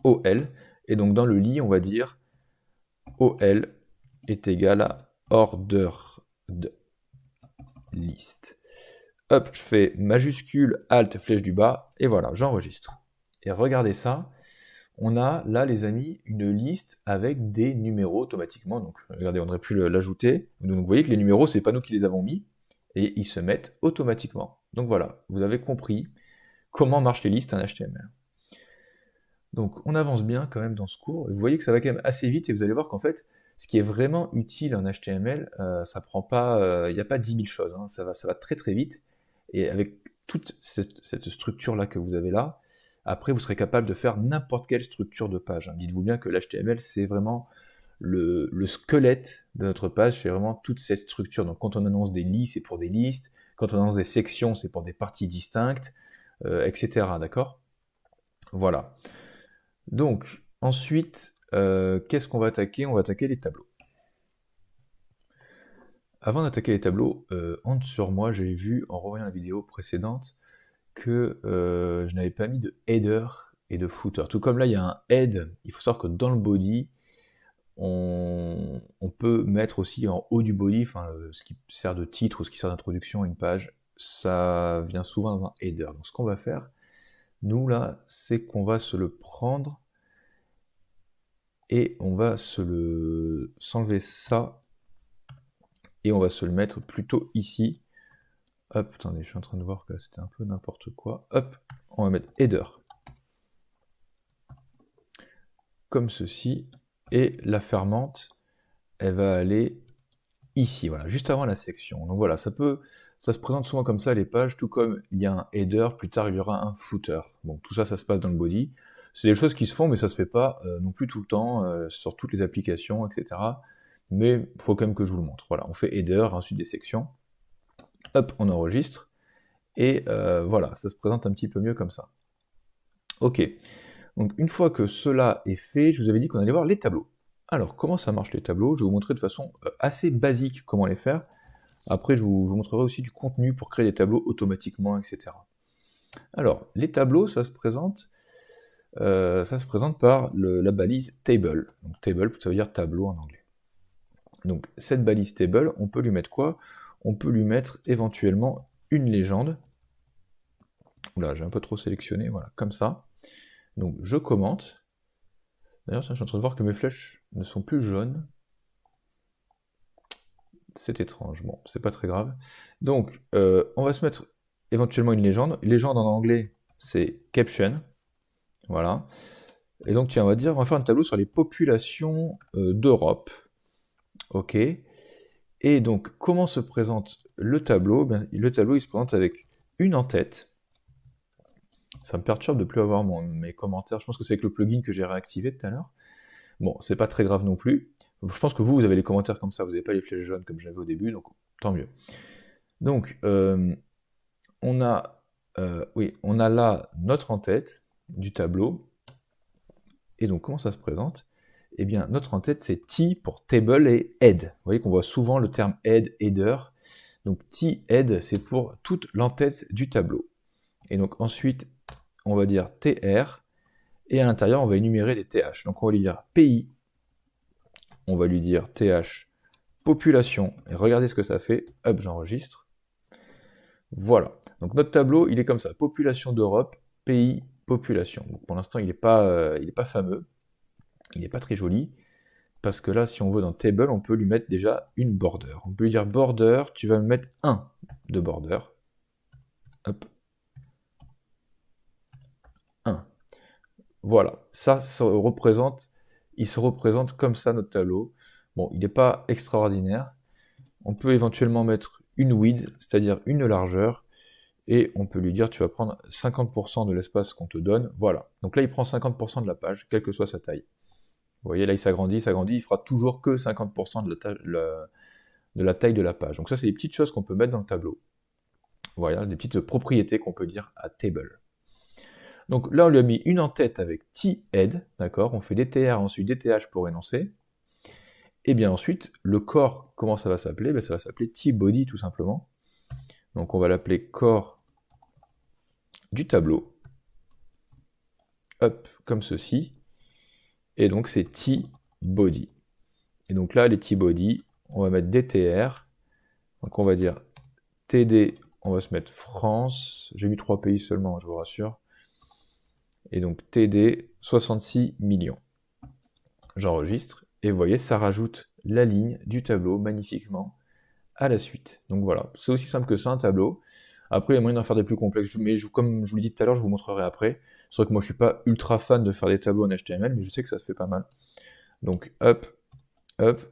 OL, et donc dans le lit, on va dire OL est égal à ordered list. Hop, je fais majuscule, alt, flèche du bas, et voilà, j'enregistre. Et regardez ça, on a là, les amis, une liste avec des numéros automatiquement. Donc, regardez, on aurait pu l'ajouter. Donc, vous voyez que les numéros, c'est pas nous qui les avons mis, et ils se mettent automatiquement. Donc voilà, vous avez compris comment marchent les listes en HTML. Donc, on avance bien quand même dans ce cours. Vous voyez que ça va quand même assez vite, et vous allez voir qu'en fait, ce qui est vraiment utile en HTML, ça prend pas, il n'y a pas 10 000 choses, hein, ça va très très vite. Et avec toute cette structure-là que vous avez là, après vous serez capable de faire n'importe quelle structure de page. Hein. Dites-vous bien que l'HTML, c'est vraiment le squelette de notre page, c'est vraiment toute cette structure. Donc quand on annonce des listes, c'est pour des listes, quand on annonce des sections, c'est pour des parties distinctes, etc. D'accord? Voilà. Donc, ensuite, qu'est-ce qu'on va attaquer? On va attaquer les tableaux. Avant d'attaquer les tableaux, honte sur moi, j'ai vu en revoyant la vidéo précédente que je n'avais pas mis de header et de footer. Tout comme là, il y a un head, il faut savoir que dans le body, on peut mettre aussi en haut du body, enfin, ce qui sert de titre ou ce qui sert d'introduction à une page, ça vient souvent dans un header. Donc ce qu'on va faire, nous là, c'est qu'on va se le prendre et on va s'enlever ça et on va se le mettre plutôt ici. Hop, attendez, je suis en train de voir que c'était un peu n'importe quoi. Hop, on va mettre header. Comme ceci. Et la fermante, elle va aller ici, voilà, juste avant la section. Donc voilà, ça se présente souvent comme ça les pages, tout comme il y a un header, plus tard il y aura un footer. Bon, tout ça, ça se passe dans le body. C'est des choses qui se font, mais ça se fait pas non plus tout le temps, sur toutes les applications, etc. Mais il faut quand même que je vous le montre. Voilà, on fait header, ensuite des sections. Hop, on enregistre. Et voilà, ça se présente un petit peu mieux comme ça. Ok, donc une fois que cela est fait, je vous avais dit qu'on allait voir les tableaux. Alors, comment ça marche les tableaux? Je vais vous montrer de façon assez basique comment les faire. Après, je vous montrerai aussi du contenu pour créer des tableaux automatiquement, etc. Alors, les tableaux, ça se présente par la balise table. Donc, table, ça veut dire tableau en anglais. Donc, cette balise table, on peut lui mettre quoi? On peut lui mettre éventuellement une légende. Oula, j'ai un peu trop sélectionné, voilà, comme ça. Donc, je commente. D'ailleurs, je suis en train de voir que mes flèches ne sont plus jaunes. C'est étrange, bon, c'est pas très grave. Donc, on va se mettre éventuellement une légende. Légende en anglais, c'est caption. Voilà. Et donc, tiens, on va faire un tableau sur les populations d'Europe. Ok. Et donc, comment se présente le tableau? Le tableau, il se présente avec une en-tête. Ça me perturbe de ne plus avoir mes commentaires. Je pense que c'est avec le plugin que j'ai réactivé tout à l'heure. Bon, c'est pas très grave non plus. Je pense que vous avez les commentaires comme ça, vous n'avez pas les flèches jaunes comme j'avais au début, donc tant mieux. Donc, on a là notre en-tête du tableau. Et donc, comment ça se présente? Eh bien, notre en-tête, c'est T pour table et head. Vous voyez qu'on voit souvent le terme head, header. Donc, T head, c'est pour toute l'en-tête du tableau. Et donc, ensuite, on va dire TR. Et à l'intérieur, on va énumérer les TH. Donc, on va lui dire pays. On va lui dire TH population. Et regardez ce que ça fait. Hop, j'enregistre. Voilà. Donc, notre tableau, il est comme ça. Population d'Europe, pays, population. Donc, pour l'instant, il n'est pas fameux. Il n'est pas très joli. Parce que là, si on veut dans table, on peut lui mettre déjà une border. On peut lui dire border, tu vas me mettre 1 de border. Hop. 1. Voilà. Ça il se représente comme ça notre tableau. Bon, il n'est pas extraordinaire. On peut éventuellement mettre une width, c'est-à-dire une largeur. Et on peut lui dire, tu vas prendre 50% de l'espace qu'on te donne. Voilà. Donc là, il prend 50% de la page, quelle que soit sa taille. Vous voyez, là, il s'agrandit, il fera toujours que 50% de la taille de la page. Donc ça, c'est des petites choses qu'on peut mettre dans le tableau. Voilà, des petites propriétés qu'on peut dire à table. Donc là, on lui a mis une en-tête avec T-head, d'accord? On fait des TR, ensuite des TH pour énoncer. Et bien ensuite, le corps, comment ça va s'appeler? Ça va s'appeler T-body, tout simplement. Donc on va l'appeler corps du tableau. Hop, comme ceci. Et donc c'est T-body. Et donc là, les T-body, on va mettre DTR. Donc on va dire TD, on va se mettre France. J'ai mis 3 pays seulement, je vous rassure. Et donc TD, 66 millions. J'enregistre. Et vous voyez, ça rajoute la ligne du tableau magnifiquement à la suite. Donc voilà, c'est aussi simple que ça, un tableau. Après, il y a moyen d'en faire des plus complexes, mais comme je vous l'ai dit tout à l'heure, je vous montrerai après. C'est vrai que moi, je suis pas ultra fan de faire des tableaux en HTML, mais je sais que ça se fait pas mal. Donc, hop,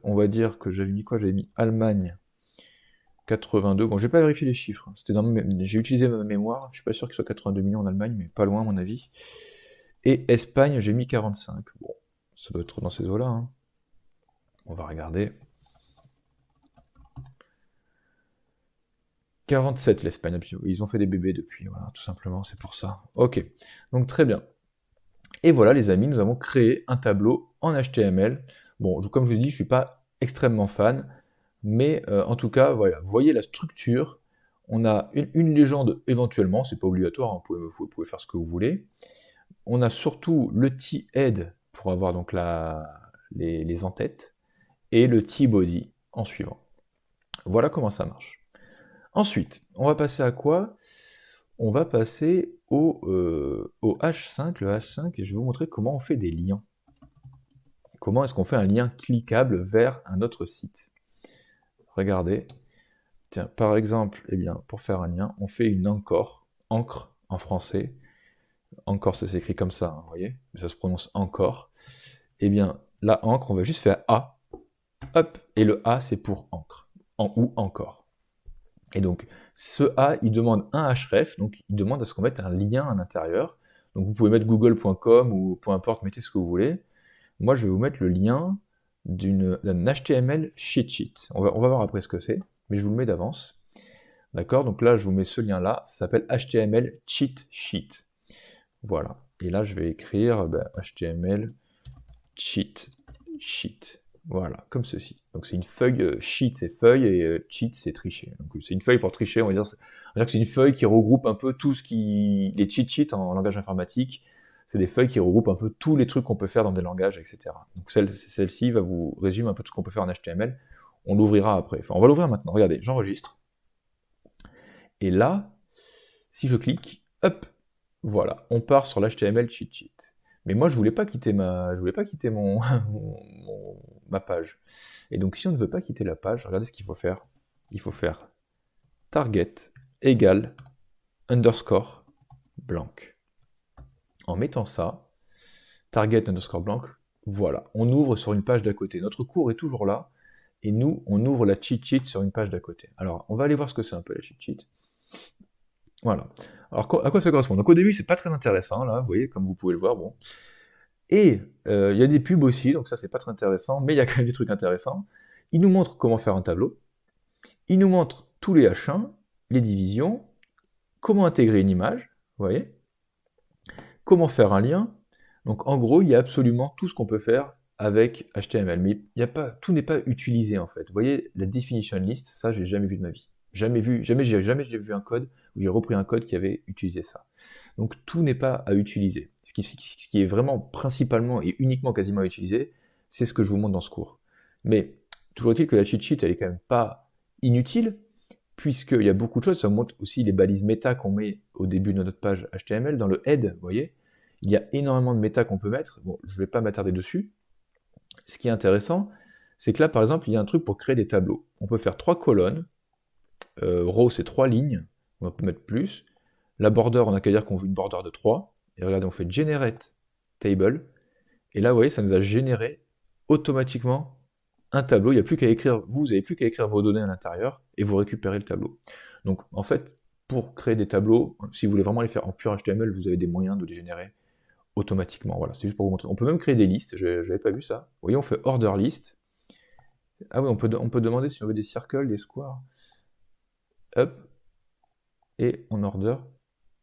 on va dire que j'avais mis quoi? J'avais mis Allemagne 82. Bon, j'ai pas vérifié les chiffres. J'ai utilisé ma mémoire. Je suis pas sûr qu'il soit 82 millions en Allemagne, mais pas loin à mon avis. Et Espagne, j'ai mis 45. Bon, ça doit être dans ces eaux-là. Hein. On va regarder. 47 l'Espagne. Ils ont fait des bébés depuis. Voilà, tout simplement, c'est pour ça. Ok. Donc très bien. Et voilà, les amis, nous avons créé un tableau en HTML. Bon, comme je vous l'ai dit, je suis pas extrêmement fan. Mais en tout cas, voilà, vous voyez la structure, on a une légende éventuellement, c'est pas obligatoire, hein, vous pouvez faire ce que vous voulez. On a surtout le T-head pour avoir donc les en-têtes, et le T-body en suivant. Voilà comment ça marche. Ensuite, on va passer à quoi? On va passer au H5, le H5, et je vais vous montrer comment on fait des liens. Comment est-ce qu'on fait un lien cliquable vers un autre site? Regardez, tiens, par exemple, eh bien, pour faire un lien, on fait une encre en français. Encore, ça s'écrit comme ça, hein, vous voyez, mais ça se prononce encore. Eh bien, la encre, on va juste faire A, hop, et le A, c'est pour encre, ou encore. Et donc, ce A, il demande un href, donc il demande à ce qu'on mette un lien à l'intérieur. Donc, vous pouvez mettre google.com ou peu importe, mettez ce que vous voulez. Moi, je vais vous mettre le lien d'un HTML cheat sheet. On va voir après ce que c'est, mais je vous le mets d'avance. D'accord? Donc là, je vous mets ce lien-là, ça s'appelle HTML cheat sheet. Voilà. Et là, je vais écrire HTML cheat sheet. Voilà, comme ceci. Donc c'est une feuille, sheet c'est feuille, et cheat c'est tricher. Donc c'est une feuille pour tricher, on va dire que c'est une feuille qui regroupe un peu tout ce qui... Les cheat sheets en langage informatique, c'est des feuilles qui regroupent un peu tous les trucs qu'on peut faire dans des langages, etc. Donc celle-ci va vous résumer un peu tout ce qu'on peut faire en HTML. On l'ouvrira après. Enfin, on va l'ouvrir maintenant. Regardez, j'enregistre. Et là, si je clique, hop, voilà, on part sur l'HTML cheat sheet. Mais moi, je voulais pas quitter ma page. Et donc, si on ne veut pas quitter la page, regardez ce qu'il faut faire. Il faut faire target égale underscore blanc. En mettant ça, target underscore blanc, voilà, on ouvre sur une page d'à côté. Notre cours est toujours là, et nous, on ouvre la cheat sheet sur une page d'à côté. Alors, on va aller voir ce que c'est un peu la cheat sheet. Voilà. Alors, à quoi ça correspond? Donc, au début, c'est pas très intéressant, là, vous voyez, comme vous pouvez le voir, bon. Et il y a des pubs aussi, donc ça, c'est pas très intéressant, mais il y a quand même des trucs intéressants. Il nous montre comment faire un tableau. Il nous montre tous les H1, les divisions, comment intégrer une image, vous voyez, comment faire un lien. Donc en gros, il y a absolument tout ce qu'on peut faire avec HTML, mais tout n'est pas utilisé en fait. Vous voyez, la definition list, ça j'ai jamais vu de ma vie. Jamais j'ai vu un code où j'ai repris un code qui avait utilisé ça. Donc tout n'est pas à utiliser. Ce qui est vraiment principalement et uniquement quasiment à utiliser, c'est ce que je vous montre dans ce cours. Mais toujours est-il que la cheat sheet, elle est quand même pas inutile, puisqu'il y a beaucoup de choses, ça montre aussi les balises méta qu'on met au début de notre page HTML, dans le head, vous voyez, il y a énormément de méta qu'on peut mettre, bon, je ne vais pas m'attarder dessus. Ce qui est intéressant, c'est que là, par exemple, il y a un truc pour créer des tableaux. On peut faire 3 colonnes, row c'est 3 lignes, on peut mettre plus, la border, on n'a qu'à dire qu'on veut une border de 3, et regardez, on fait generate table, et là, vous voyez, ça nous a généré automatiquement un tableau, il n'y a plus qu'à écrire, vous n'avez plus qu'à écrire vos données à l'intérieur, et vous récupérez le tableau. Donc, en fait, pour créer des tableaux, si vous voulez vraiment les faire en pur HTML, vous avez des moyens de les générer automatiquement. Voilà, c'est juste pour vous montrer. On peut même créer des listes, je n'avais pas vu ça. Vous voyez, on fait order list. Ah oui, on peut demander si on veut des circles, des squares. Hop. Et on order.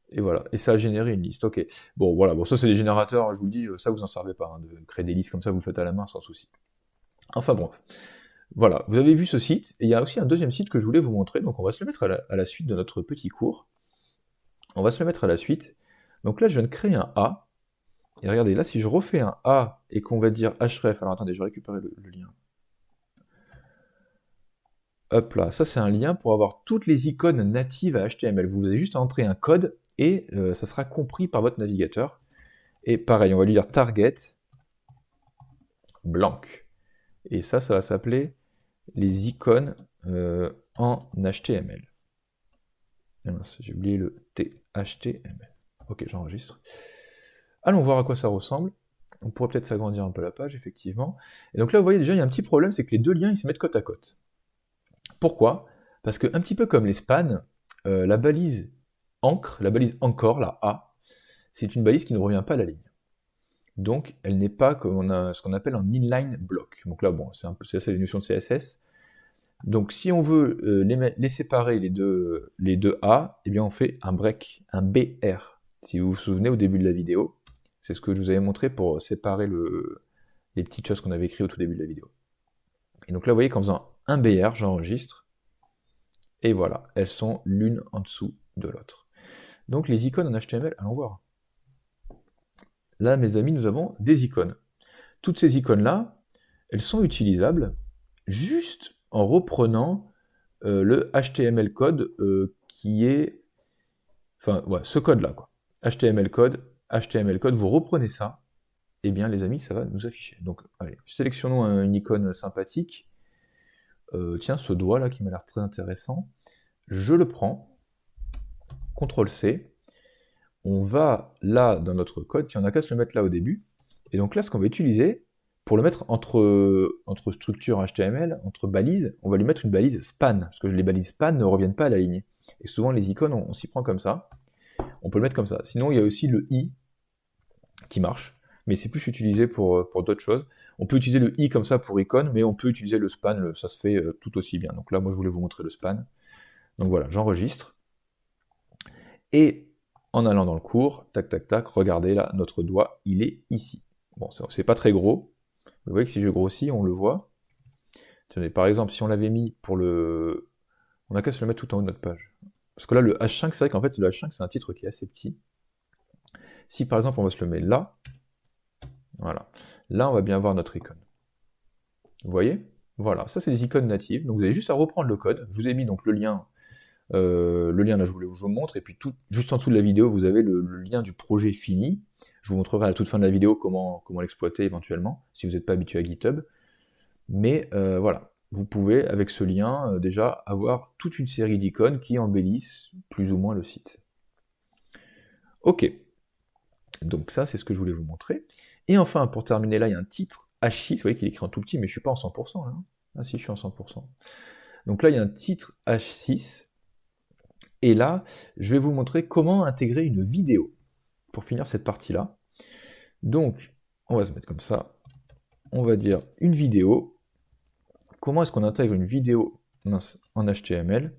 Et voilà. Et ça a généré une liste. Ok. Bon, voilà. Bon, ça, c'est des générateurs, je vous le dis, ça, vous en servez pas. Hein, de créer des listes comme ça, vous le faites à la main sans souci. Enfin bon. Voilà. Vous avez vu ce site. Et il y a aussi un deuxième site que je voulais vous montrer. Donc, on va se le mettre à la suite de notre petit cours. On va se le mettre à la suite. Donc là, je viens de créer un A. Et regardez, là, si je refais un A et qu'on va dire href, alors attendez, je vais récupérer le lien. Hop là, ça c'est un lien pour avoir toutes les icônes natives à HTML. Vous avez juste à entrer un code et ça sera compris par votre navigateur. Et pareil, on va lui dire target blanc. Et ça va s'appeler les icônes en HTML. Ah mince, j'ai oublié le HTML. Ok, j'enregistre. Allons voir à quoi ça ressemble. On pourrait peut-être s'agrandir un peu la page, effectivement. Et donc là, vous voyez déjà, il y a un petit problème, c'est que les deux liens, ils se mettent côte à côte. Pourquoi? Parce que, un petit peu comme les spans, la balise encre, la balise encore, la A, c'est une balise qui ne revient pas à la ligne. Donc, elle n'est pas comme ce qu'on appelle un inline block. Donc là, bon, c'est ça les notions de CSS. Donc, si on veut les séparer, les deux A, eh bien, on fait un break, un BR. Si vous vous souvenez au début de la vidéo, c'est ce que je vous avais montré pour séparer les petites choses qu'on avait écrites au tout début de la vidéo. Et donc là, vous voyez qu'en faisant un BR, j'enregistre, et voilà, elles sont l'une en dessous de l'autre. Donc les icônes en HTML, allons voir. Là, mes amis, nous avons des icônes. Toutes ces icônes-là, elles sont utilisables juste en reprenant le HTML code qui est... Enfin, ouais, ce code-là, quoi. HTML code, vous reprenez ça, et bien les amis, ça va nous afficher. Donc, allez, sélectionnons une icône sympathique. Tiens, ce doigt-là qui m'a l'air très intéressant. Je le prends, CTRL-C, on va là dans notre code, tiens, on n'a qu'à se le mettre là au début, et donc là, ce qu'on va utiliser, pour le mettre entre structure HTML, entre balises, on va lui mettre une balise span, parce que les balises span ne reviennent pas à la ligne. Et souvent, les icônes, on s'y prend comme ça. On peut le mettre comme ça. Sinon, il y a aussi le i qui marche, mais c'est plus utilisé pour d'autres choses. On peut utiliser le i comme ça pour icône, mais on peut utiliser le span, ça se fait tout aussi bien. Donc là, moi, je voulais vous montrer le span. Donc voilà, j'enregistre. Et en allant dans le cours, tac, tac, tac, regardez là, notre doigt, il est ici. Bon, c'est pas très gros. Vous voyez que si je grossis, on le voit. Tenez, par exemple, si on l'avait mis pour le... On n'a qu'à se le mettre tout en haut de notre page. Parce que là, le H5, c'est vrai qu'en fait, le H5, c'est un titre qui est assez petit. Si, par exemple, on va se le mettre là, voilà. Là, on va bien voir notre icône. Vous voyez? Voilà, ça, c'est des icônes natives. Donc, vous avez juste à reprendre le code. Je vous ai mis donc le lien là, je vous montre. Et puis, juste en dessous de la vidéo, vous avez le lien du projet fini. Je vous montrerai à la toute fin de la vidéo comment l'exploiter éventuellement, si vous n'êtes pas habitué à GitHub. Mais voilà, vous pouvez, avec ce lien, déjà avoir toute une série d'icônes qui embellissent plus ou moins le site. Ok, donc ça, c'est ce que je voulais vous montrer. Et enfin, pour terminer, là, il y a un titre H6, vous voyez qu'il est écrit en tout petit, mais je ne suis pas en 100%, là. Ah si, je suis en 100%. Donc là, il y a un titre H6, et là, je vais vous montrer comment intégrer une vidéo, pour finir cette partie-là. Donc, on va se mettre comme ça, on va dire une vidéo. Comment est-ce qu'on intègre une vidéo en HTML?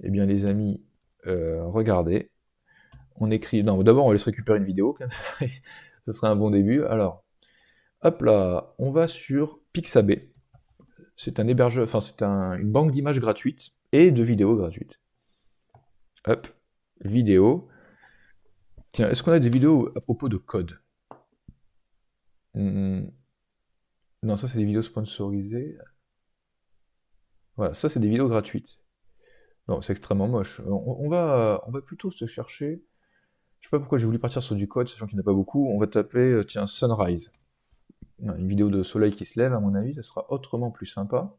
Eh bien les amis, regardez, on écrit... Non, d'abord on va laisser récupérer une vidéo, quand même, ce serait un bon début. Alors, hop là, on va sur Pixabay. C'est un hébergeur, enfin c'est une banque d'images gratuite et de vidéos gratuites. Hop, vidéo. Tiens, est-ce qu'on a des vidéos à propos de code? Non, ça c'est des vidéos sponsorisées. Voilà, ça c'est des vidéos gratuites. Non, c'est extrêmement moche. On va plutôt se chercher... Je sais pas pourquoi j'ai voulu partir sur du code, sachant qu'il n'y en a pas beaucoup. On va taper, tiens, Sunrise. Une vidéo de soleil qui se lève, à mon avis, ça sera autrement plus sympa.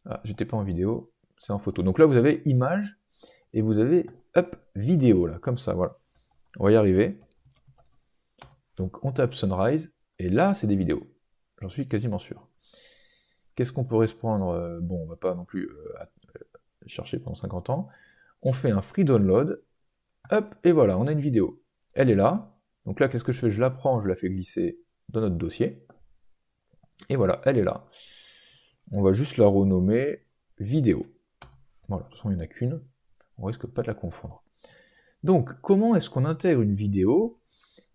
Ah, j'étais pas en vidéo, c'est en photo. Donc là, vous avez image, et vous avez, hop, vidéo, là, comme ça, voilà. On va y arriver. Donc on tape Sunrise, et là, c'est des vidéos. J'en suis quasiment sûr. Qu'est-ce qu'on pourrait se prendre? Bon, on va pas non plus chercher pendant 50 ans. On fait un free download, hop, et voilà, on a une vidéo. Elle est là. Donc là, qu'est-ce que je fais? Je la prends, je la fais glisser dans notre dossier. Et voilà, elle est là. On va juste la renommer vidéo. Voilà, de toute façon, il n'y en a qu'une. On risque pas de la confondre. Donc, comment est-ce qu'on intègre une vidéo?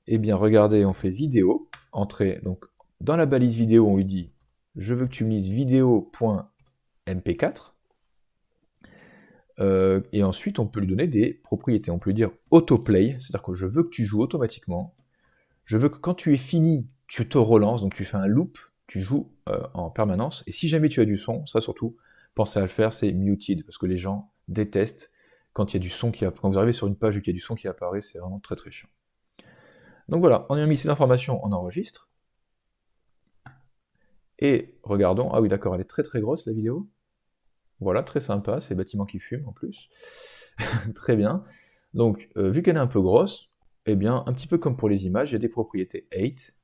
Eh bien, regardez, on fait vidéo, entrée. Donc, dans la balise vidéo, on lui dit « Je veux que tu me lises vidéo.mp4 ». Et ensuite, on peut lui donner des propriétés. On peut lui dire autoplay, c'est-à-dire que je veux que tu joues automatiquement. Je veux que quand tu es fini, tu te relances, donc tu fais un loop. tu joues en permanence. Et si jamais tu as du son, ça surtout, pensez à le faire, c'est muted, parce que les gens détestent quand il y a du son quand vous arrivez sur une page et qu'il y a du son qui apparaît, c'est vraiment très très chiant. Donc voilà, on a mis ces informations, on enregistre. Et regardons, ah oui d'accord, elle est très très grosse la vidéo. Voilà, très sympa, ces bâtiments qui fument en plus. Très bien. Donc, vu qu'elle est un peu grosse, eh bien, un petit peu comme pour les images, il y a des propriétés 8.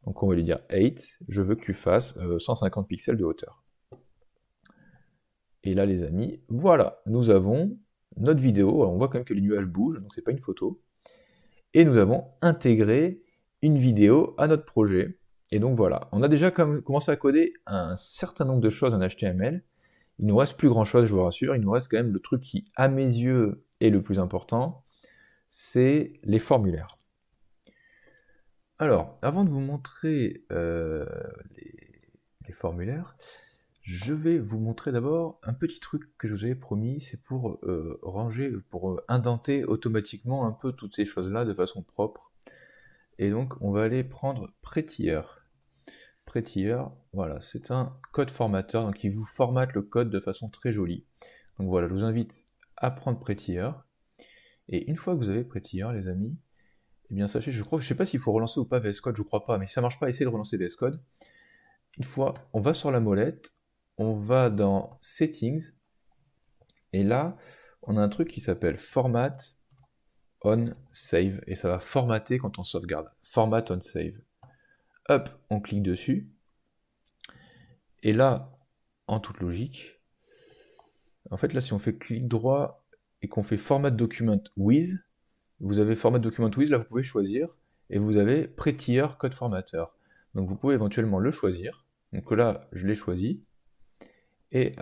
Donc on va lui dire 8, je veux que tu fasses 150 pixels de hauteur. Et là les amis, voilà, nous avons notre vidéo, alors on voit quand même que les nuages bougent, donc c'est pas une photo. Et nous avons intégré une vidéo à notre projet. Et donc voilà, on a déjà commencé à coder un certain nombre de choses en HTML. Il nous reste plus grand chose, je vous rassure, il nous reste quand même le truc qui, à mes yeux, est le plus important, c'est les formulaires. Alors, avant de vous montrer les formulaires, je vais vous montrer d'abord un petit truc que je vous avais promis, c'est pour ranger, pour indenter automatiquement un peu toutes ces choses-là de façon propre. Et donc, on va aller prendre Prettier. Prettier, voilà, c'est un code formateur, donc il vous formate le code de façon très jolie. Donc voilà, je vous invite à prendre Prettier. Et une fois que vous avez Prettier, les amis, eh bien sachez, je sais pas s'il faut relancer ou pas VS Code, je crois pas, mais si ça marche pas, essayez de relancer VS Code. Une fois, on va sur la molette, on va dans Settings, et là, on a un truc qui s'appelle Format on Save, et ça va formater quand on sauvegarde. Format on Save. Hop, on clique dessus, et là, en toute logique, en fait là si on fait clic droit et qu'on fait Format Document With, vous avez Format Document With, là vous pouvez choisir, et vous avez Prettier Code Formatter. Donc vous pouvez éventuellement le choisir, donc là je l'ai choisi, et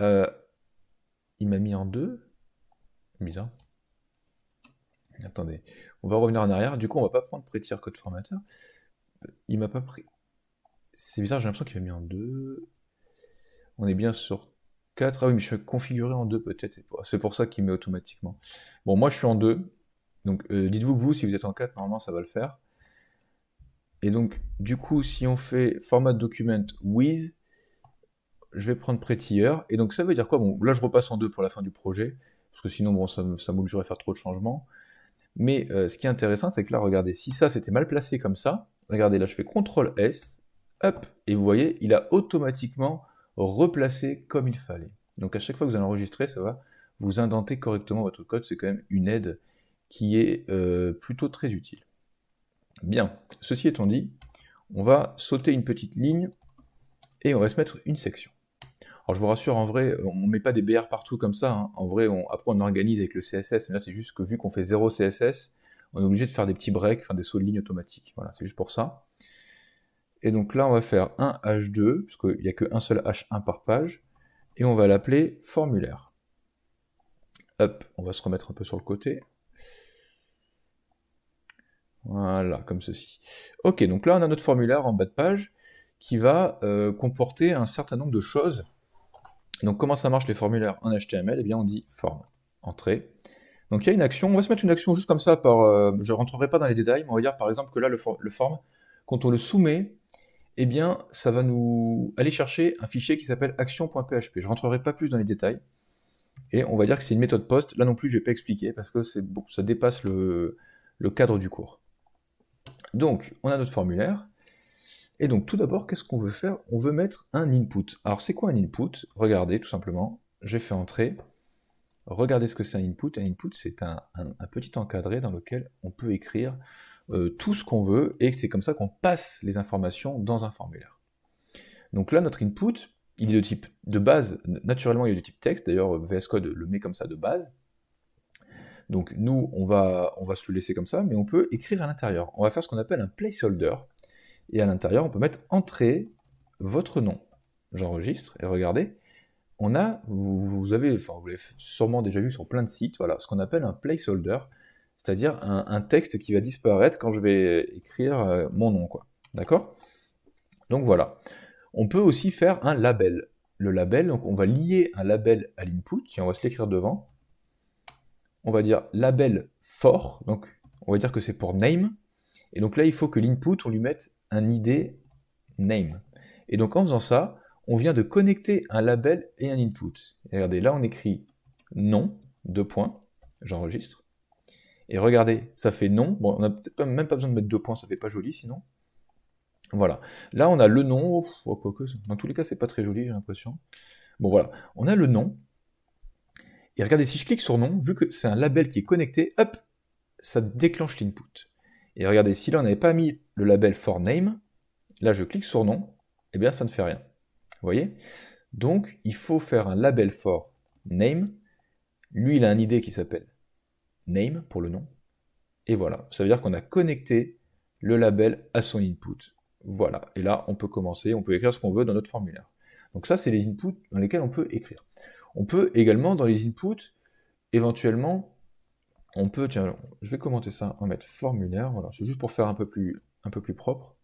il m'a mis en 2, bizarre. Attendez, on va revenir en arrière, du coup on va pas prendre Prettier Code Formatter, il m'a pas pris, c'est bizarre, j'ai l'impression qu'il m'a mis en 2, on est bien sur 4, ah oui mais je suis configuré en 2 peut-être, c'est pour ça qu'il met automatiquement. Bon moi je suis en 2, donc dites-vous que vous, si vous êtes en 4, normalement ça va le faire. Et donc du coup si on fait Format Document With, je vais prendre Prettier, et donc ça veut dire quoi? Bon là je repasse en 2 pour la fin du projet, parce que sinon bon ça m'obligerait à faire trop de changements. Mais ce qui est intéressant, c'est que là, regardez, si ça c'était mal placé comme ça, regardez, là je fais CTRL S, hop, et vous voyez, il a automatiquement replacé comme il fallait. Donc à chaque fois que vous allez enregistrer, ça va vous indenter correctement votre code, c'est quand même une aide qui est plutôt très utile. Bien, ceci étant dit, on va sauter une petite ligne, et on va se mettre une section. Alors je vous rassure, en vrai, on ne met pas des BR partout comme ça, hein. En vrai, après on organise avec le CSS, mais là c'est juste que vu qu'on fait 0 CSS, on est obligé de faire des petits breaks, enfin des sauts de ligne automatiques, voilà, c'est juste pour ça. Et donc là on va faire un H2, parce qu'il n'y a qu'un seul H1 par page, et on va l'appeler formulaire. Hop, on va se remettre un peu sur le côté. Voilà, comme ceci. Ok, donc là on a notre formulaire en bas de page, qui va comporter un certain nombre de choses. Donc comment ça marche les formulaires en HTML? Eh bien on dit form, entrée. Donc il y a une action, on va se mettre une action juste comme ça, je ne rentrerai pas dans les détails, mais on va dire par exemple que là le form, quand on le soumet, eh bien ça va nous aller chercher un fichier qui s'appelle action.php. Je ne rentrerai pas plus dans les détails, et on va dire que c'est une méthode post. Là non plus je ne vais pas expliquer, parce que ça dépasse le cadre du cours. Donc on a notre formulaire, et donc tout d'abord, qu'est-ce qu'on veut faire? On veut mettre un input. Alors c'est quoi un input? Regardez tout simplement, j'ai fait entrer, regardez ce que c'est un input. Un input c'est un petit encadré dans lequel on peut écrire tout ce qu'on veut, et c'est comme ça qu'on passe les informations dans un formulaire. Donc là notre input, il est de type de base, naturellement il est de type texte, d'ailleurs VS Code le met comme ça de base. Donc nous on va se le laisser comme ça, mais on peut écrire à l'intérieur. On va faire ce qu'on appelle un placeholder. Et à l'intérieur, on peut mettre entrée, votre nom. J'enregistre, et regardez, on a, vous l'avez sûrement déjà vu sur plein de sites, voilà, ce qu'on appelle un placeholder, c'est-à-dire un texte qui va disparaître quand je vais écrire mon nom, quoi. D'accord? Donc voilà. On peut aussi faire un label. Le label, donc on va lier un label à l'input, et on va se l'écrire devant. On va dire label for, donc on va dire que c'est pour name, et donc là il faut que l'input, on lui mette un ID name. Et donc en faisant ça, on vient de connecter un label et un input. Et regardez, là on écrit nom, 2 points, j'enregistre. Et regardez, ça fait nom. Bon, on n'a peut-être même pas besoin de mettre 2 points, ça fait pas joli sinon. Voilà. Là on a le nom, dans tous les cas c'est pas très joli j'ai l'impression. Bon voilà, on a le nom. Et regardez, si je clique sur nom, vu que c'est un label qui est connecté, hop, ça déclenche l'input. Et regardez, si là on n'avait pas mis le label for name, là je clique sur nom, eh bien ça ne fait rien. Vous voyez? Donc il faut faire un label for name. Lui il a un ID qui s'appelle name pour le nom. Et voilà, ça veut dire qu'on a connecté le label à son input. Voilà, et là on peut commencer, on peut écrire ce qu'on veut dans notre formulaire. Donc ça c'est les inputs dans lesquels on peut écrire. On peut également dans les inputs, éventuellement, on peut, tiens, je vais commenter ça, on va mettre formulaire, voilà, c'est juste pour faire un peu plus propre.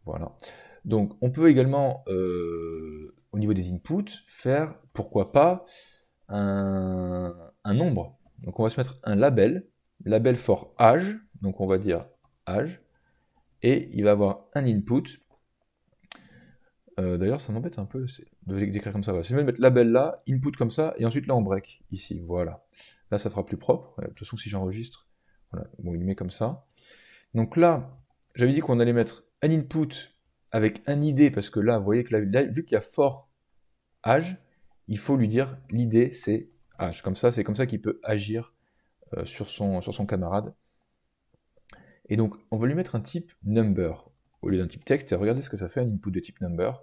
Voilà. Donc on peut également, au niveau des inputs, faire, pourquoi pas, un nombre. Donc on va se mettre un label for âge, donc on va dire âge, et il va avoir un input. D'ailleurs ça m'embête un peu d'écrire comme ça. Voilà. C'est mieux de mettre label là, input comme ça, et ensuite là on break, ici, voilà. Là ça fera plus propre, de toute façon si j'enregistre, voilà, bon il met comme ça. Donc là, j'avais dit qu'on allait mettre un input avec un ID, parce que là, vous voyez que là, vu qu'il y a for âge, il faut lui dire l'ID c'est âge. Comme ça, c'est comme ça qu'il peut agir sur son camarade. Et donc, on va lui mettre un type number au lieu d'un type texte, et regardez ce que ça fait un input de type number.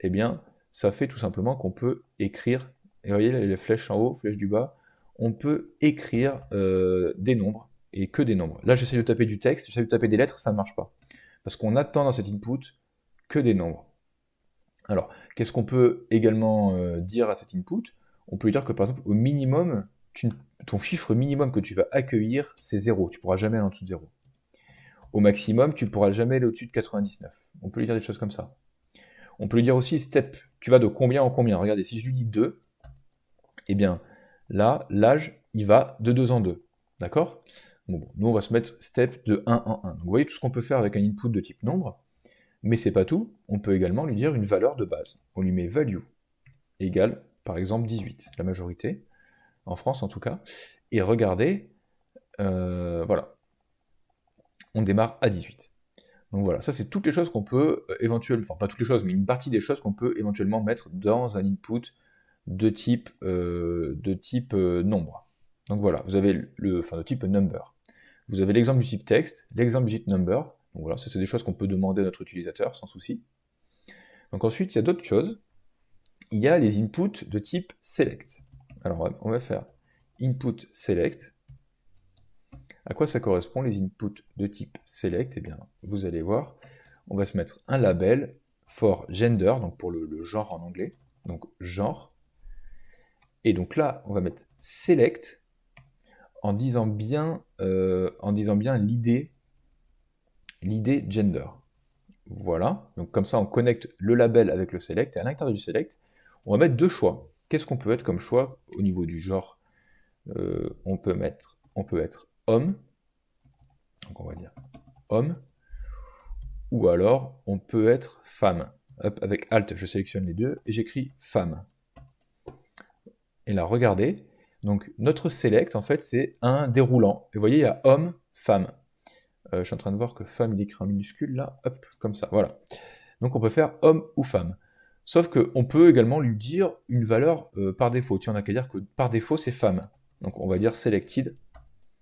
Eh bien, ça fait tout simplement qu'on peut écrire, et vous voyez là, les flèches en haut, flèches du bas, on peut écrire des nombres, et que des nombres. Là, j'essaie de taper du texte, j'essaie de taper des lettres, ça ne marche pas. Parce qu'on attend dans cet input que des nombres. Alors, qu'est-ce qu'on peut également dire à cet input? On peut lui dire que par exemple, au minimum, ton chiffre minimum que tu vas accueillir, c'est 0. Tu ne pourras jamais aller en dessous de 0. Au maximum, tu ne pourras jamais aller au-dessus de 99. On peut lui dire des choses comme ça. On peut lui dire aussi step. Tu vas de combien en combien? Regardez, si je lui dis 2, eh bien, là, l'âge, il va de 2 en 2. D'accord? Bon, nous, on va se mettre step de 1 en 1. Donc, vous voyez tout ce qu'on peut faire avec un input de type nombre. Mais c'est pas tout, on peut également lui dire une valeur de base. On lui met value égale, par exemple, 18, la majorité, en France en tout cas. Et regardez, voilà, on démarre à 18. Donc voilà, ça c'est toutes les choses qu'on peut éventuellement, enfin pas toutes les choses, mais une partie des choses qu'on peut éventuellement mettre dans un input de type nombre. Donc voilà, vous avez de type number. Vous avez l'exemple du type texte, l'exemple du type number. Donc voilà, ça c'est des choses qu'on peut demander à notre utilisateur sans souci. Donc ensuite, il y a d'autres choses. Il y a les inputs de type select. Alors on va faire input select. À quoi ça correspond les inputs de type select? Eh bien, vous allez voir, on va se mettre un label for gender, donc pour le genre en anglais, donc genre. Et donc là, on va mettre select en disant bien l'ID gender. Voilà, donc comme ça on connecte le label avec le select, et à l'intérieur du select, on va mettre deux choix. Qu'est-ce qu'on peut être comme choix au niveau du genre? On peut être homme, donc on va dire homme, ou alors on peut être femme. Hop, avec Alt, je sélectionne les deux, et j'écris femme. Et là, regardez, donc notre select, en fait, c'est un déroulant. Et vous voyez, il y a homme, femme. Je suis en train de voir que femme, il écrit en minuscule, là, hop, comme ça, voilà. Donc on peut faire homme ou femme. Sauf qu'on peut également lui dire une valeur par défaut. Tiens, on n'a qu'à dire que par défaut, c'est femme. Donc on va dire selected.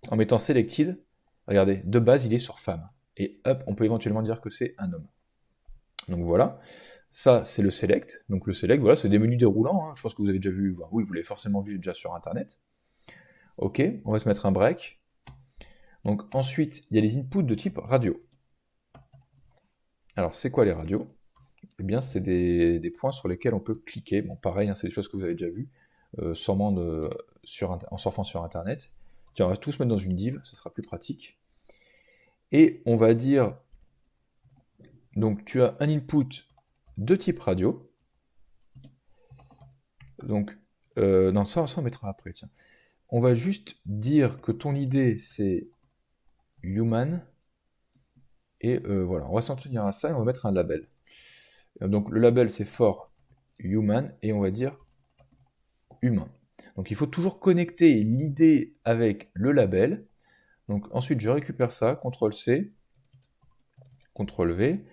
En mettant selected, regardez, de base, il est sur femme. Et hop, on peut éventuellement dire que c'est un homme. Donc voilà, ça c'est le select. Donc le select, voilà, c'est des menus déroulants. Hein. Je pense que vous avez déjà vu, oui, vous l'avez forcément vu déjà sur Internet. Ok, on va se mettre un break. Donc ensuite, il y a les inputs de type radio. Alors c'est quoi les radios? Eh bien, c'est des points sur lesquels on peut cliquer. Bon, pareil, hein, c'est des choses que vous avez déjà vues, sûrement en surfant sur Internet. Tiens, on va tous mettre dans une div, ce sera plus pratique. Et on va dire, donc tu as un input de type radio. Donc, non, ça on mettra après, tiens. On va juste dire que ton ID, c'est human. Et voilà, on va s'en tenir à ça et on va mettre un label. Donc le label c'est for human et on va dire humain. Donc il faut toujours connecter l'idée avec le label. Donc ensuite je récupère ça, CTRL-C, CTRL-V.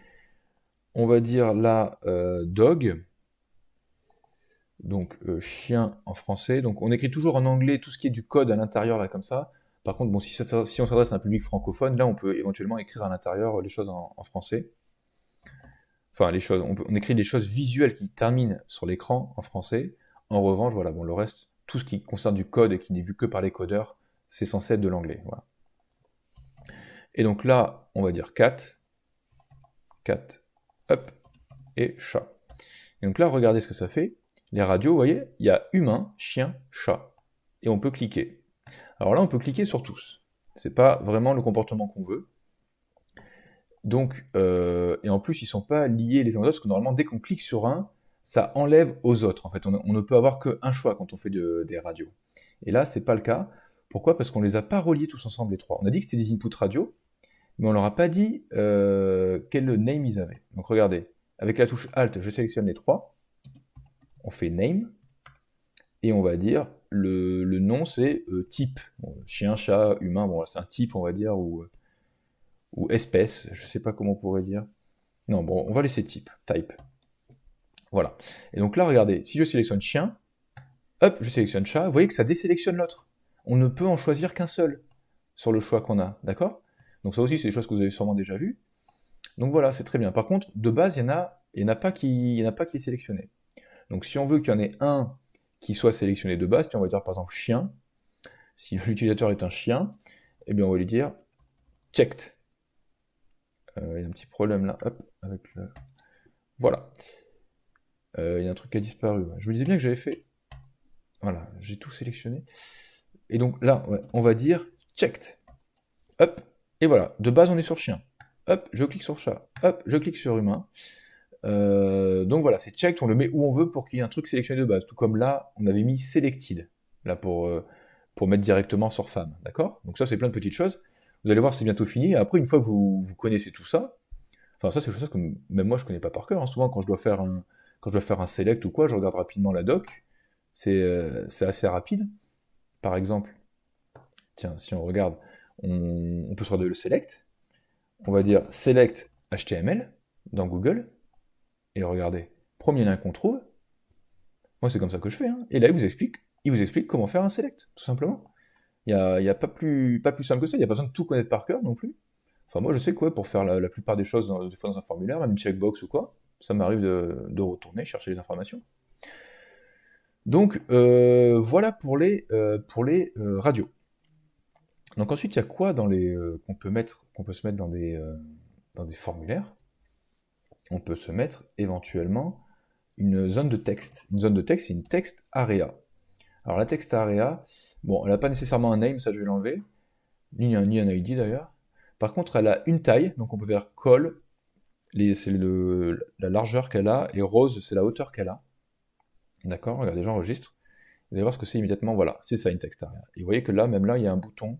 On va dire là dog, donc chien en français. Donc on écrit toujours en anglais tout ce qui est du code à l'intérieur là comme ça. Par contre, bon, si on s'adresse à un public francophone, là on peut éventuellement écrire à l'intérieur les choses en français. Enfin, les choses, on écrit des choses visuelles qui terminent sur l'écran en français. En revanche, voilà, bon, le reste, tout ce qui concerne du code et qui n'est vu que par les codeurs, c'est censé être de l'anglais. Voilà. Et donc là, on va dire cat, hop, et chat. Et donc là, regardez ce que ça fait. Les radios, vous voyez, il y a humain, chien, chat. Et on peut cliquer. Alors là, on peut cliquer sur tous. C'est pas vraiment le comportement qu'on veut. Donc, et en plus, ils sont pas liés les uns aux autres, parce que normalement, dès qu'on clique sur un, ça enlève aux autres. En fait, on ne peut avoir qu'un choix quand on fait des radios. Et là, c'est pas le cas. Pourquoi? Parce qu'on les a pas reliés tous ensemble, les trois. On a dit que c'était des inputs radio, mais on leur a pas dit quel name ils avaient. Donc regardez, avec la touche Alt, je sélectionne les trois, on fait name, et on va dire, le nom c'est type. Bon, chien, chat, humain, bon, c'est un type, on va dire, ou espèce, je sais pas comment on pourrait dire. Non, bon, on va laisser type. Voilà. Et donc là, regardez, si je sélectionne chien, hop, je sélectionne chat, vous voyez que ça désélectionne l'autre. On ne peut en choisir qu'un seul sur le choix qu'on a, d'accord? Donc ça aussi, c'est des choses que vous avez sûrement déjà vues. Donc voilà, c'est très bien. Par contre, de base, il y en a pas qui est sélectionné. Donc si on veut qu'il y en ait un qui soit sélectionné de base, on va dire par exemple chien, si l'utilisateur est un chien, eh bien on va lui dire checked. Il y a un petit problème là, hop, avec le... Voilà. Il y a un truc qui a disparu. Je me disais bien que j'avais fait... Voilà, j'ai tout sélectionné. Et donc là, ouais, on va dire checked. Hop, et voilà. De base, on est sur chien. Hop, je clique sur chat. Hop, je clique sur humain. Donc voilà, c'est checked, on le met où on veut pour qu'il y ait un truc sélectionné de base. Tout comme là, on avait mis selected, là pour mettre directement sur femme, d'accord? Donc ça, c'est plein de petites choses. Vous allez voir, c'est bientôt fini. Et après, une fois que vous connaissez tout ça, enfin ça, c'est quelque chose que même moi, je connais pas par cœur. Hein. Souvent, quand je dois faire un select ou quoi, je regarde rapidement la doc. C'est assez rapide. Par exemple, tiens, si on regarde, on peut se regarder le select. On va dire select HTML dans Google. Et regardez, premier lien qu'on trouve, moi c'est comme ça que je fais, hein. Et là il vous explique comment faire un select, tout simplement. Il n'y a pas plus simple que ça, il n'y a pas besoin de tout connaître par cœur non plus. Enfin moi je sais quoi, pour faire la plupart des choses des fois dans un formulaire, même une checkbox ou quoi, ça m'arrive de retourner, chercher les informations. Donc voilà pour les radios. Donc ensuite il y a quoi dans les qu'on peut se mettre dans des formulaires? On peut se mettre éventuellement une zone de texte. Une zone de texte, c'est une text area. Alors la text area, bon, elle n'a pas nécessairement un name, ça je vais l'enlever, ni un ID d'ailleurs. Par contre, elle a une taille, donc on peut faire col, c'est la largeur qu'elle a, et rose, c'est la hauteur qu'elle a. D'accord, regardez, j'enregistre. Vous allez voir ce que c'est immédiatement, voilà, c'est ça une text area. Et vous voyez que là, même là, il y a un bouton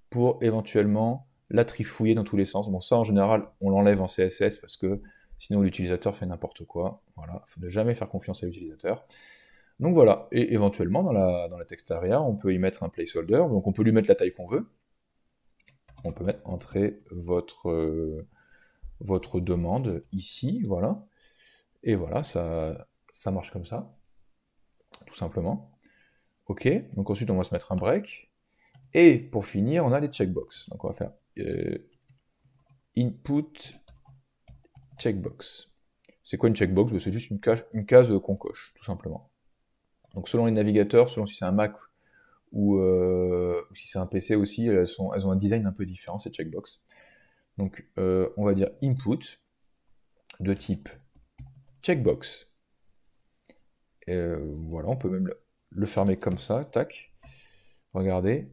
pour éventuellement la trifouiller dans tous les sens. Bon, ça en général, on l'enlève en CSS parce que sinon l'utilisateur fait n'importe quoi. Voilà, il faut ne jamais faire confiance à l'utilisateur. Donc voilà, et éventuellement dans la text area, on peut y mettre un placeholder, donc on peut lui mettre la taille qu'on veut. On peut mettre entrer votre demande ici, voilà. Et voilà, ça marche comme ça, tout simplement. Ok, donc ensuite on va se mettre un break. Et pour finir, on a les checkbox. Donc on va faire input checkbox. C'est quoi une checkbox? C'est juste une case qu'on coche, tout simplement. Donc selon les navigateurs, selon si c'est un Mac ou si c'est un PC aussi, elles ont un design un peu différent, ces checkbox. Donc on va dire input de type checkbox. Voilà, on peut même le fermer comme ça, tac. Regardez.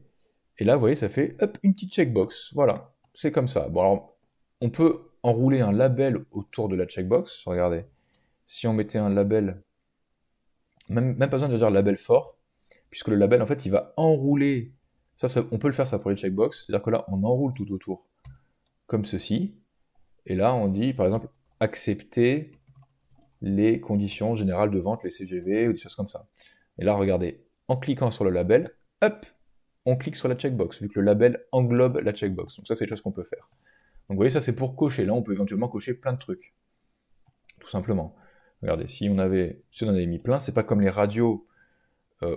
Et là, vous voyez, ça fait hop, une petite checkbox. Voilà, c'est comme ça. Bon, alors, on peut enrouler un label autour de la checkbox. Regardez. Si on mettait un label, même pas besoin de dire label fort, puisque le label, en fait, il va enrouler. Ça, on peut le faire ça pour les checkbox. C'est-à-dire que là, on enroule tout autour, comme ceci. Et là, on dit, par exemple, accepter les conditions générales de vente, les CGV ou des choses comme ça. Et là, regardez, en cliquant sur le label, hop, on clique sur la checkbox, vu que le label englobe la checkbox. Donc ça, c'est des choses qu'on peut faire. Donc vous voyez, ça c'est pour cocher. Là, on peut éventuellement cocher plein de trucs. Tout simplement. Regardez, si on avait mis plein, c'est pas comme les radios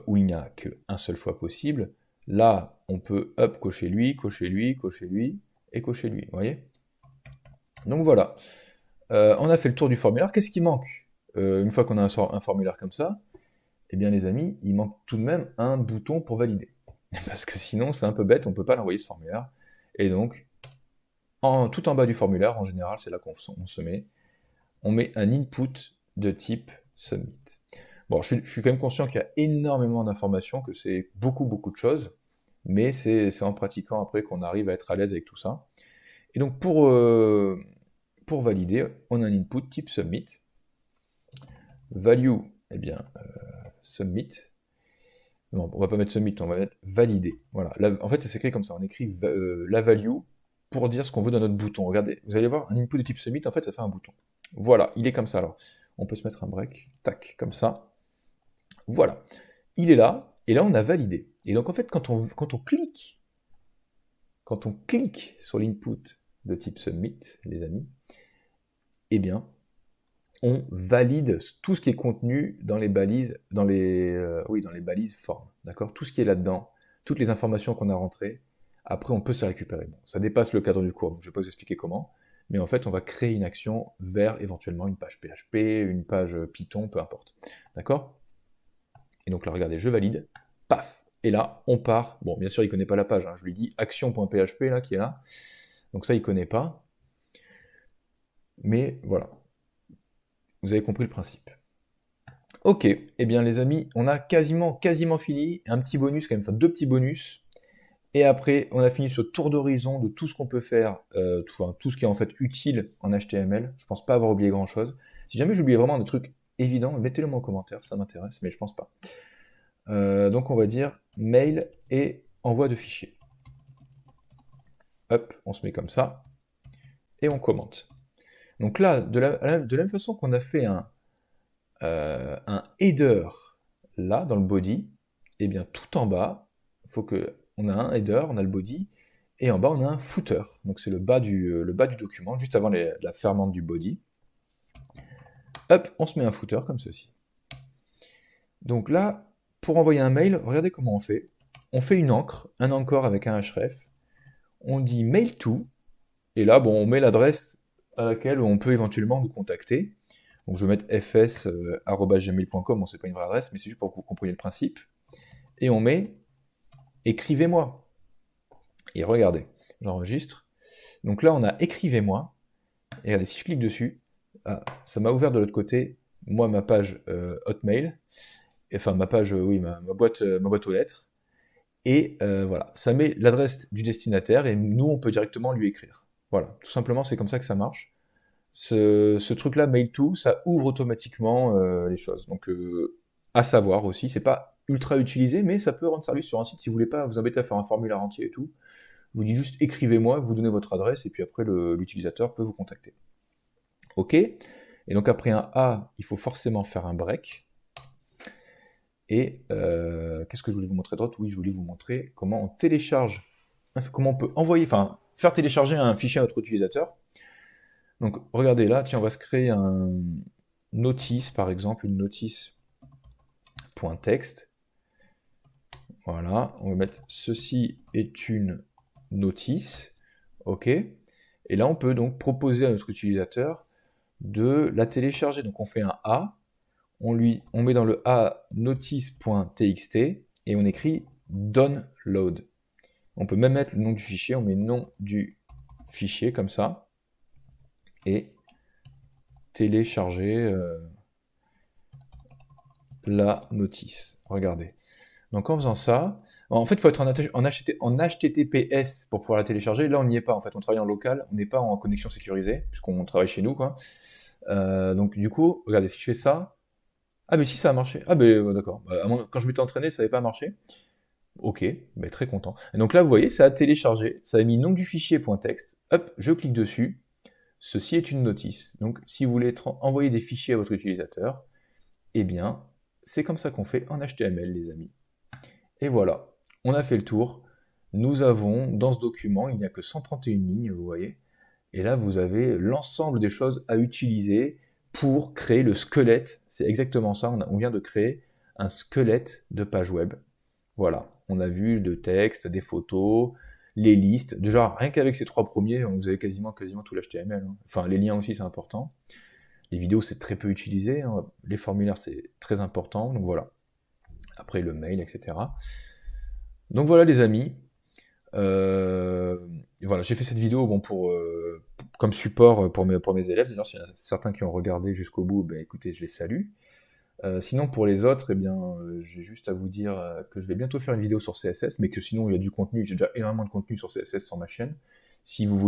où il n'y a qu'un seul choix possible. Là, on peut, hop, cocher lui, cocher lui, cocher lui, et cocher lui, vous voyez? Donc voilà. On a fait le tour du formulaire. Qu'est-ce qui manque une fois qu'on a un formulaire comme ça? Eh bien les amis, il manque tout de même un bouton pour valider. Parce que sinon, c'est un peu bête, on ne peut pas l'envoyer ce formulaire. Et donc, tout en bas du formulaire, en général, c'est là qu'on se met, on met un input de type submit. Bon, je suis quand même conscient qu'il y a énormément d'informations, que c'est beaucoup de choses, mais c'est en pratiquant après qu'on arrive à être à l'aise avec tout ça. Et donc pour valider, on a un input type submit, value, eh bien, submit. Non, on va pas mettre submit, on va mettre valider. Voilà. Là, en fait, ça s'écrit comme ça. On écrit la value pour dire ce qu'on veut dans notre bouton. Regardez, vous allez voir, un input de type submit, en fait, ça fait un bouton. Voilà, il est comme ça. Alors, on peut se mettre un break, tac, comme ça. Voilà, il est là, et là, on a validé. Et donc, en fait, quand on clique sur l'input de type submit, les amis, eh bien, on valide tout ce qui est contenu dans les balises, dans les balises formes, d'accord? Tout ce qui est là-dedans, toutes les informations qu'on a rentrées, après on peut se les récupérer. Bon, ça dépasse le cadre du cours, donc je ne vais pas vous expliquer comment, mais en fait on va créer une action vers éventuellement une page PHP, une page Python, peu importe, d'accord? Et donc là, regardez, je valide, paf, et là, on part, bon, bien sûr, il ne connaît pas la page, hein, je lui dis action.php, là, qui est là, donc ça, il ne connaît pas, mais voilà. Vous avez compris le principe. Ok, eh bien les amis, on a quasiment fini. Un petit bonus quand même, enfin deux petits bonus. Et après, on a fini ce tour d'horizon de tout ce qu'on peut faire, tout ce qui est en fait utile en HTML. Je pense pas avoir oublié grand chose. Si jamais j'oublie vraiment des trucs évidents, mettez-le moi en commentaire, ça m'intéresse, mais je pense pas. Donc on va dire mail et envoi de fichier. Hop, on se met comme ça. Et on commente. Donc là, de la même façon qu'on a fait un header là, dans le body, et bien tout en bas, on a un header, on a le body, et en bas on a un footer. Donc c'est le bas du document, juste avant la fermante du body. Hop, on se met un footer comme ceci. Donc là, pour envoyer un mail, regardez comment on fait. On fait une encre, un encore avec un href. On dit mail to, et là, bon, on met l'adresse à laquelle on peut éventuellement nous contacter. Donc je vais mettre fs@gmail.com, bon c'est pas une vraie adresse, mais c'est juste pour que vous compreniez le principe. Et on met écrivez-moi. Et regardez, j'enregistre. Donc là on a écrivez-moi. Et regardez, si je clique dessus, ça m'a ouvert de l'autre côté, moi ma page Hotmail, enfin ma page, ma boîte aux lettres. Et voilà, ça met l'adresse du destinataire et nous on peut directement lui écrire. Voilà, tout simplement c'est comme ça que ça marche. Ce truc-là, mail to, ça ouvre automatiquement les choses. Donc, à savoir aussi, c'est pas ultra utilisé, mais ça peut rendre service sur un site si vous voulez pas vous embêter à faire un formulaire entier et tout. Vous dites juste écrivez-moi, vous donnez votre adresse, et puis après l'utilisateur peut vous contacter. Ok. Et donc après un A, il faut forcément faire un break. Et qu'est-ce que je voulais vous montrer d'autre? Oui, je voulais vous montrer comment on télécharge, comment on peut faire télécharger un fichier à notre utilisateur. Donc regardez là, tiens, on va se créer un notice, par exemple, une notice.text. Voilà, on va mettre ceci est une notice, ok. Et là, on peut donc proposer à notre utilisateur de la télécharger. Donc on fait un A, on met dans le A notice.txt et on écrit download. On peut même mettre le nom du fichier, on met nom du fichier comme ça. Et télécharger la notice. Regardez. Donc en faisant ça, en fait, il faut être en HTTPS pour pouvoir la télécharger. Là, on n'y est pas. En fait, on travaille en local, on n'est pas en connexion sécurisée, puisqu'on travaille chez nous, quoi. Donc du coup, regardez, si je fais ça, ah mais si ça a marché. Ah ben d'accord. Quand je m'étais entraîné, ça n'avait pas marché. Ok, ben, très content. Et donc là, vous voyez, ça a téléchargé, ça a mis nom du fichier .text. Hop, je clique dessus. ceci est une notice. Donc si vous voulez envoyer des fichiers à votre utilisateur, eh bien, c'est comme ça qu'on fait en HTML, les amis. Et voilà, on a fait le tour. Nous avons, dans ce document, il n'y a que 131 lignes, vous voyez. Et là, vous avez l'ensemble des choses à utiliser pour créer le squelette. C'est exactement ça, on vient de créer un squelette de page web. Voilà, on a vu le texte, des photos, les listes. Déjà, rien qu'avec ces 3 premiers, vous avez quasiment tout l'HTML. Enfin, les liens aussi, c'est important. Les vidéos, c'est très peu utilisé. Les formulaires, c'est très important. Donc voilà. Après, le mail, etc. Donc voilà, les amis. Voilà, j'ai fait cette vidéo comme support pour mes élèves. D'ailleurs, s'il y en a certains qui ont regardé jusqu'au bout, ben, écoutez, je les salue. Sinon, pour les autres, eh bien, j'ai juste à vous dire que je vais bientôt faire une vidéo sur CSS, mais que sinon, il y a du contenu. J'ai déjà énormément de contenu sur CSS sur ma chaîne. Si vous voulez